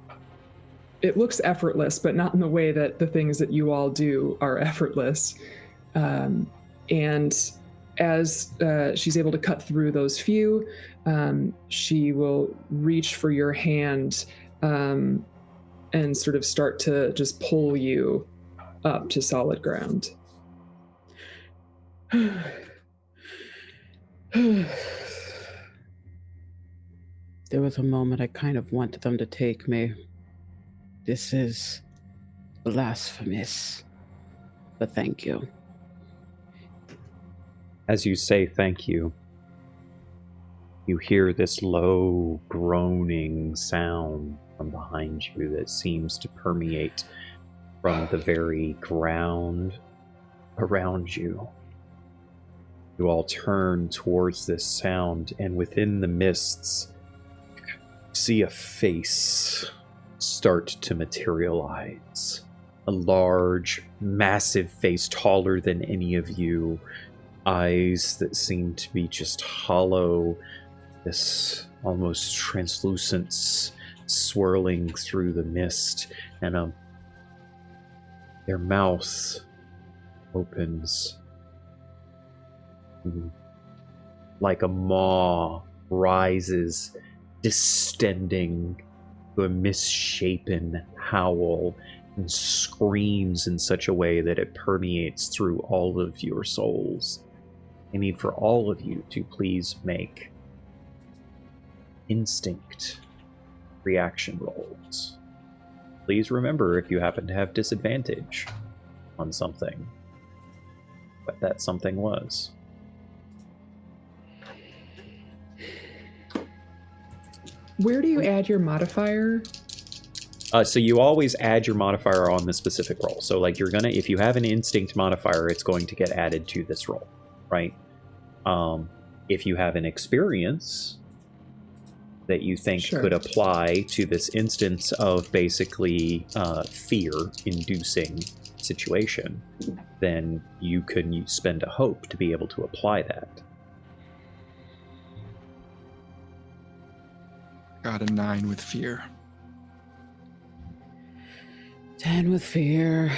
It looks effortless, but not in the way that the things that you all do are effortless. And as she's able to cut through those few, she will reach for your hand and sort of start to just pull you up to solid ground. There was a moment I kind of wanted them to take me. This is blasphemous. but thank you. As you say thank you, you hear this low groaning sound from behind you that seems to permeate from the very ground around you. You all turn towards this sound, and within the mists, see a face start to materialize. A large, massive face, taller than any of you. Eyes that seem to be just hollow. This almost translucence swirling through the mist, and their mouth opens like a maw rises, distending to a misshapen howl, and screams in such a way that it permeates through all of your souls. I need for all of you to please make instinct reaction rolls. Please remember if you happen to have disadvantage on something, what that something was. Where do you add your modifier? So you always add your modifier on the specific roll. So like if you have an instinct modifier, it's going to get added to this roll, right? If you have an experience that you think could apply to this instance of basically fear-inducing situation, then you can spend a hope to be able to apply that. Got a 9 with fear. 10 with fear.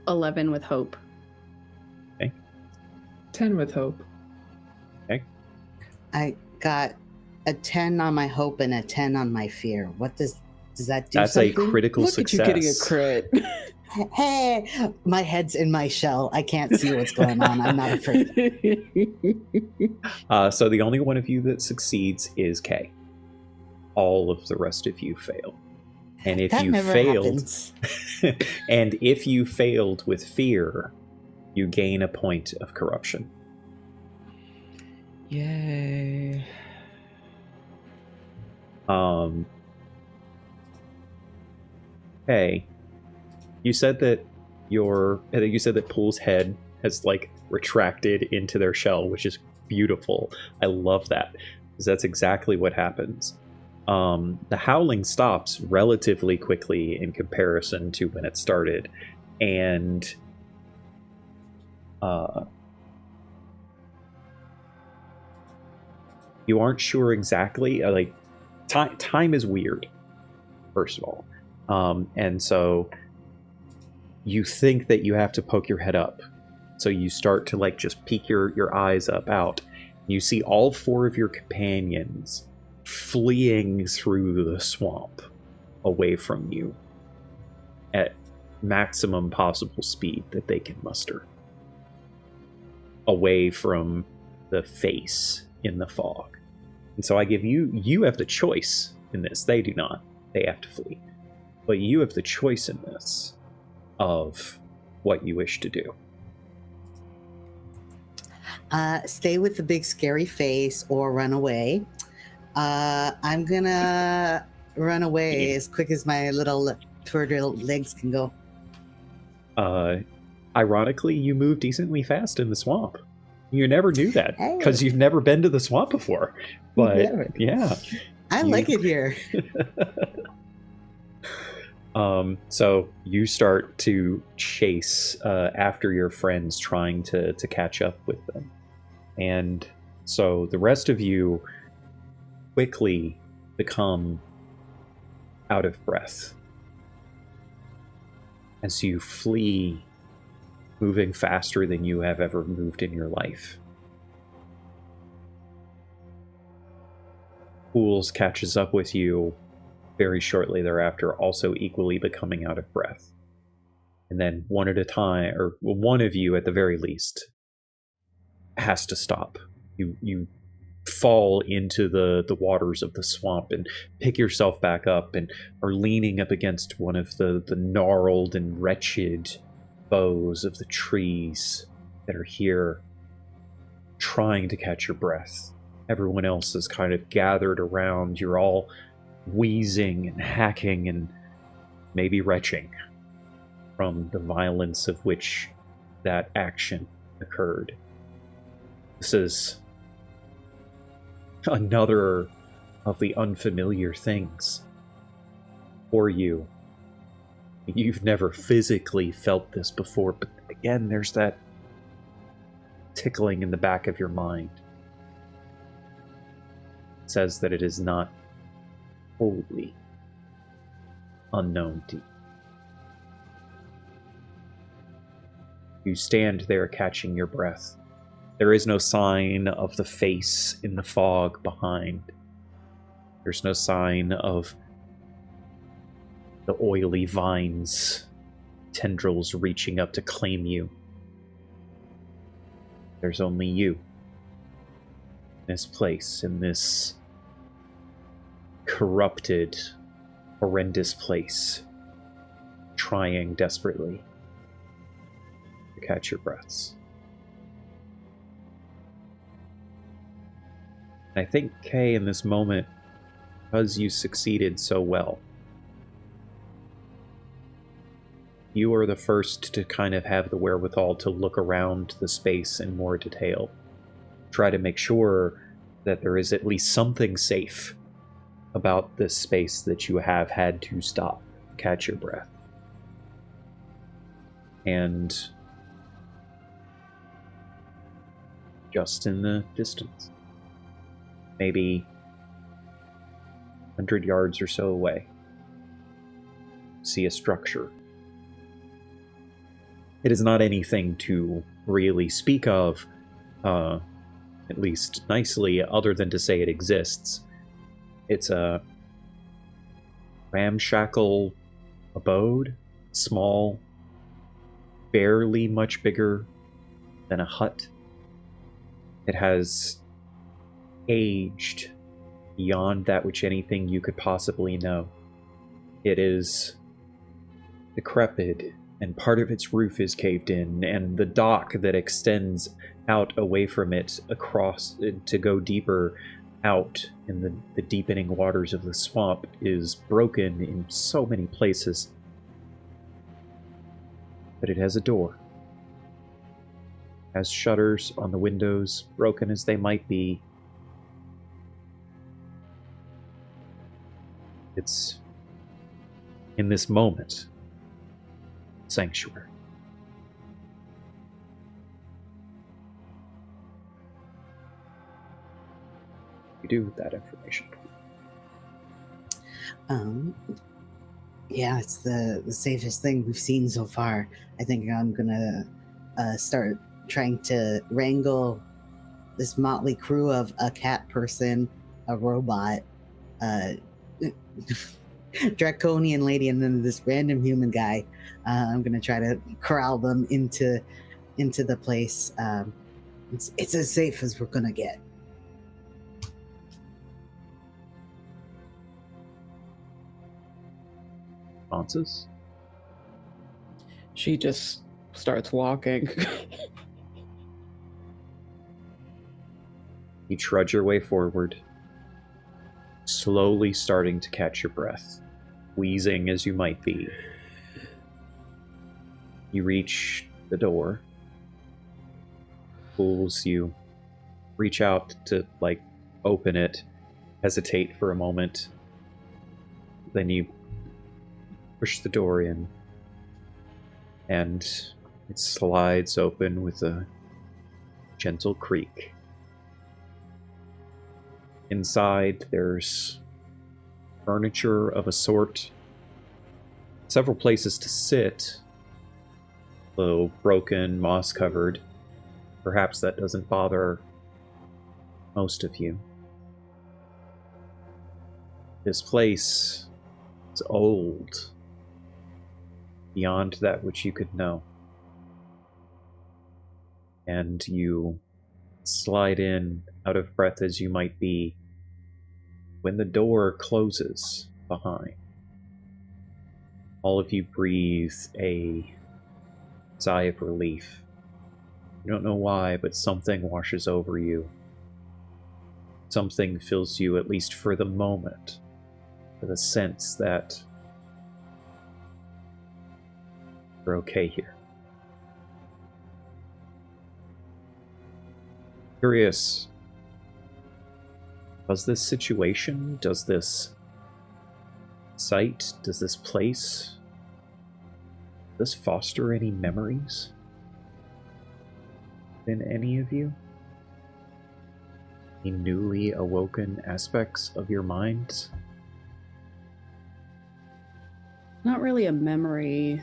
11 with hope. 10 with hope. Okay. I got a 10 on my hope and a 10 on my fear. What does that do? That's something? a critical Look success. at you getting a crit. Hey, my head's in my shell. I can't see what's going on. I'm not afraid. So the only one of you that succeeds is Kay. All of the rest of you fail. And if That you never failed, happens. and if you failed with fear, you gain a point of corruption. Yay. Hey, you said that Pool's head has like retracted into their shell, which is beautiful. I love that, because that's exactly what happens. The howling stops relatively quickly in comparison to when it started, and you aren't sure exactly. Time is weird, first of all, and so you think that you have to poke your head up. So you start to just peek your eyes out. You see all 4 of your companions fleeing through the swamp away from you at maximum possible speed that they can muster, away from the face in the fog. And so I give you have the choice in this. They do not. They have to flee. But you have the choice in this of what you wish to do. Stay with the big scary face or run away. I'm gonna run away as quick as my little turtle legs can go. Ironically, you move decently fast in the swamp. You never knew that because you've never been to the swamp before. But yeah, I like it here. So you start to chase after your friends, trying to catch up with them. And so the rest of you quickly become out of breath. And so you flee, moving faster than you have ever moved in your life. Pools catches up with you very shortly thereafter, also equally becoming out of breath. And then one at a time, or one of you at the very least, has to stop. You fall into the waters of the swamp and pick yourself back up and are leaning up against one of the gnarled and wretched boughs of the trees that are here, trying to catch your breath. Everyone else is kind of gathered around. You're all wheezing and hacking and maybe retching from the violence of which that action occurred. This is another of the unfamiliar things for you. You've never physically felt this before, but again, there's that tickling in the back of your mind. It says that it is not wholly unknown to you. You stand there catching your breath. There is no sign of the face in the fog behind. There's no sign of the oily vines, tendrils reaching up to claim you. There's only you. This place, in this corrupted, horrendous place, trying desperately to catch your breaths. And I think, Kay, in this moment, because you succeeded so well, you are the first to kind of have the wherewithal to look around the space in more detail. Try to make sure that there is at least something safe about this space that you have had to stop, catch your breath. And just in the distance, maybe 100 yards or so away, see a structure. It is not anything to really speak of, at least nicely, other than to say it exists. It's a ramshackle abode, small, barely much bigger than a hut. It has aged beyond that which anything you could possibly know. It is decrepit, and part of its roof is caved in, and the dock that extends out away from it across to go deeper out in the deepening waters of the swamp is broken in so many places. But it has a door. It has shutters on the windows, broken as they might be. It's, in this moment, sanctuary. You do with that information. Yeah, it's the safest thing we've seen so far. I think I'm gonna start trying to wrangle this motley crew of a cat person, a robot, draconian lady, and then this random human guy. I'm gonna try to corral them into the place. It's as safe as we're gonna get. Responses? She just starts walking. You trudge your way forward, slowly starting to catch your breath, wheezing as you might be. You reach the door. Fools, you reach out to, open it, hesitate for a moment. Then you push the door in, and it slides open with a gentle creak. Inside, there's furniture of a sort, several places to sit, though broken, moss-covered. Perhaps that doesn't bother most of you. This place is old, beyond that which you could know. And you slide in, out of breath as you might be, when the door closes behind. All of you breathe a sigh of relief. You don't know why, but something washes over you. Something fills you, at least for the moment, with a sense that you're okay here. Curious, does this situation, does this site, does this place, does this foster any memories in any of you? Any newly awoken aspects of your minds? Not really a memory,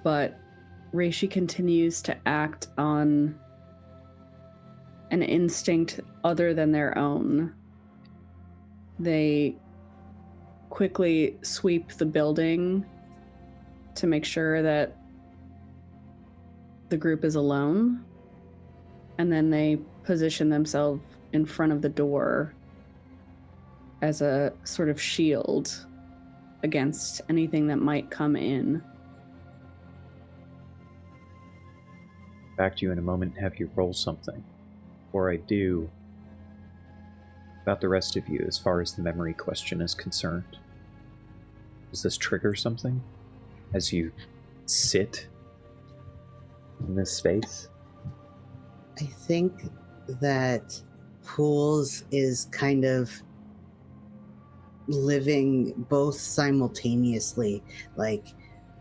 but Reishi continues to act on an instinct other than their own. They quickly sweep the building to make sure that the group is alone, and then they position themselves in front of the door as a sort of shield against anything that might come in. Back to you in a moment and have you roll something. Before I do, about the rest of you as far as the memory question is concerned. Does this trigger something as you sit in this space? I think that Pools is kind of living both simultaneously, like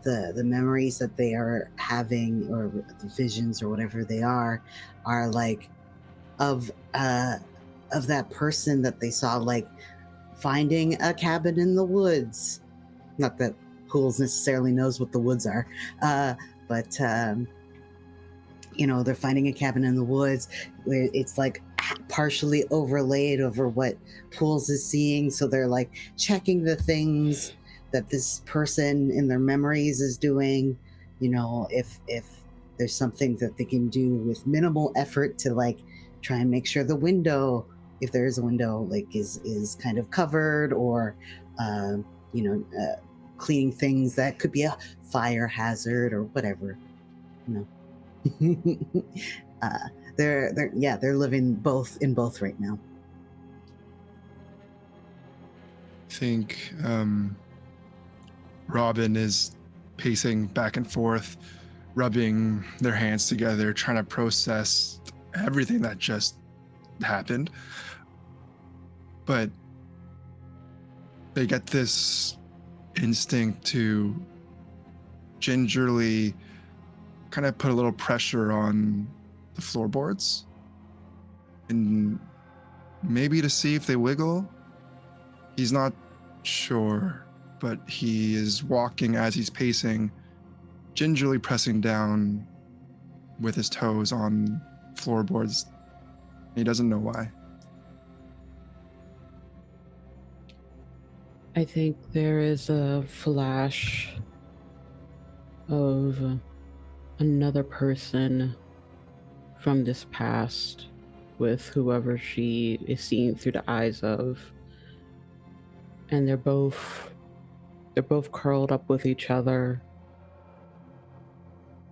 the memories that they are having, or the visions or whatever they are like of that person that they saw, like finding a cabin in the woods. Not that Pools necessarily knows what the woods are, but they're finding a cabin in the woods where it's like partially overlaid over what Pools is seeing. So they're like checking the things that this person in their memories is doing, if there's something that they can do with minimal effort to like try and make sure the window, if there is a window, like is kind of covered, or cleaning things that could be a fire hazard or whatever. They're living in both right now. I think Robin is pacing back and forth, rubbing their hands together, trying to process everything that just happened. But they get this instinct to gingerly kind of put a little pressure on the floorboards, and maybe to see if they wiggle. He's not sure, but he is walking as he's pacing, gingerly pressing down with his toes on floorboards. He doesn't know why. I think there is a flash of another person from this past with whoever she is seeing through the eyes of, and they're both curled up with each other,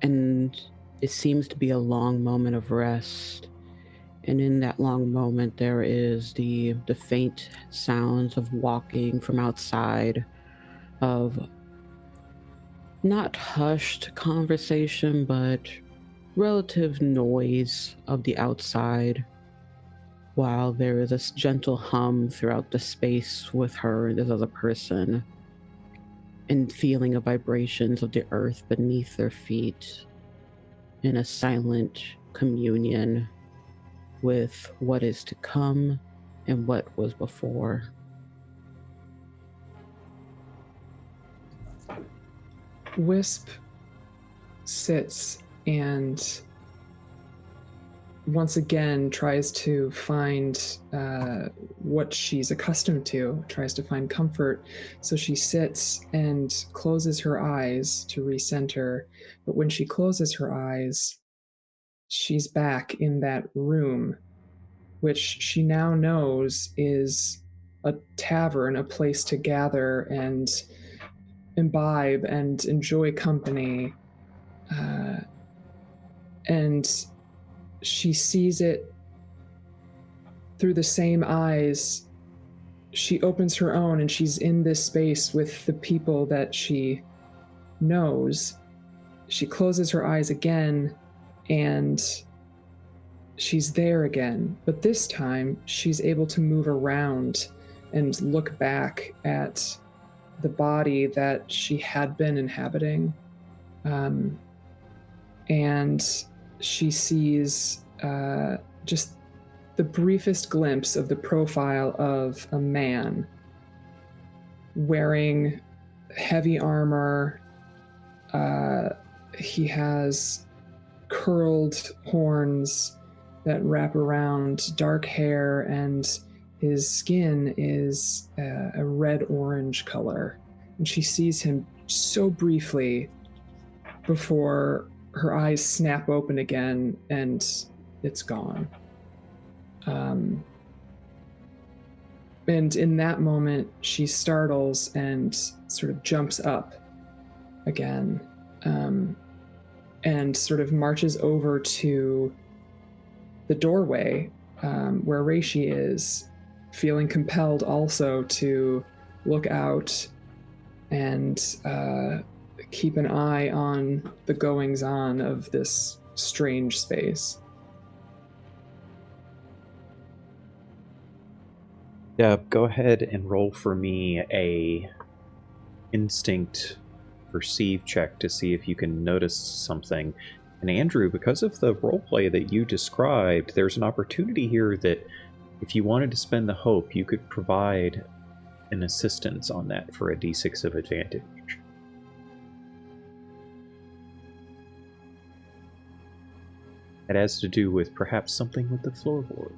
and it seems to be a long moment of rest. And in that long moment, there is the faint sounds of walking from outside, of not hushed conversation, but relative noise of the outside, while there is this gentle hum throughout the space with her and this other person, and feeling of vibrations of the earth beneath their feet, in a silent communion with what is to come and what was before. Wisp sits and once again tries to find what she's accustomed to, tries to find comfort. So she sits and closes her eyes to recenter. But when she closes her eyes, she's back in that room which she now knows is a tavern, a place to gather and imbibe and enjoy company. And she sees it through the same eyes. She opens her own and she's in this space with the people that she knows. She closes her eyes again and she's there again. But this time she's able to move around and look back at the body that she had been inhabiting. And she sees just the briefest glimpse of the profile of a man wearing heavy armor. He has curled horns that wrap around, dark hair, and his skin is a red-orange color. And she sees him so briefly before her eyes snap open again and it's gone. And in that moment, she startles and sort of jumps up again, and sort of marches over to the doorway where Reishi is, feeling compelled also to look out and keep an eye on the goings-on of this strange space. Deb, go ahead and roll for me a instinct perceive check to see if you can notice something. And Andrew, because of the roleplay that you described, there's an opportunity here that if you wanted to spend the hope, you could provide an assistance on that for a d6 of advantage. It has to do with perhaps something with the floorboard.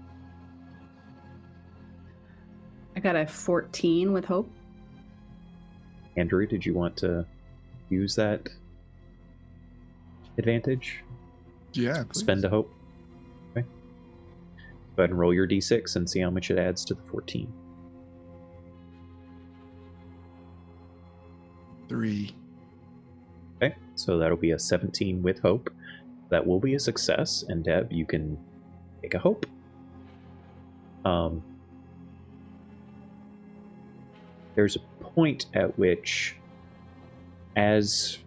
I got a 14 with hope. Andrew, did you want to use that advantage? Yeah, please. Spend a hope? Okay. Go ahead and roll your d6 and see how much it adds to the 14. 3. Okay, so that'll be a 17 with hope. That will be a success, and Deb, you can take a hope. There's a point at which, as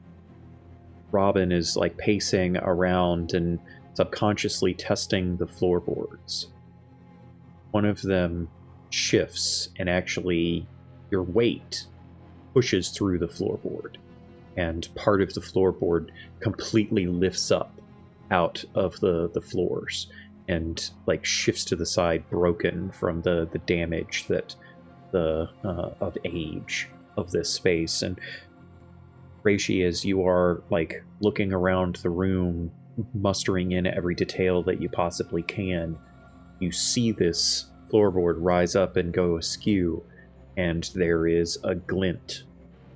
Robin is like pacing around and subconsciously testing the floorboards, one of them shifts and actually your weight pushes through the floorboard, and part of the floorboard completely lifts up out of the floors and like shifts to the side, broken from the damage that of age of this space. And Reishi, as you are like looking around the room, mustering in every detail that you possibly can, you see this floorboard rise up and go askew, and there is a glint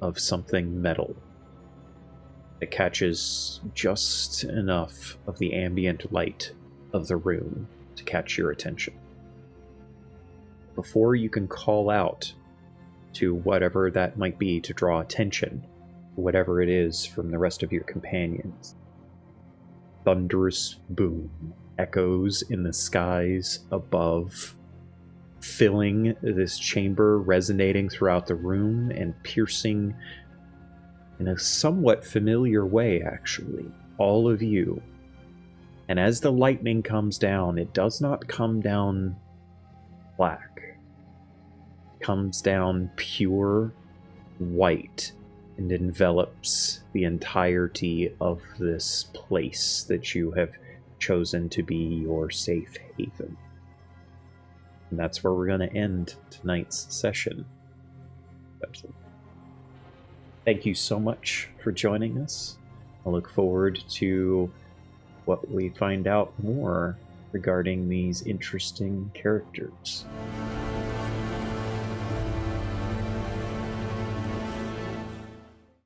of something metal that catches just enough of the ambient light of the room to catch your attention. Before you can call out to whatever that might be to draw attention, whatever it is from the rest of your companions, thunderous boom echoes in the skies above, filling this chamber, resonating throughout the room and piercing in a somewhat familiar way, actually, all of you. And as the lightning comes down, it does not come down black. It comes down pure white and envelops the entirety of this place that you have chosen to be your safe haven. And that's where we're going to end tonight's session. Thank you so much for joining us. I look forward to what we find out more regarding these interesting characters.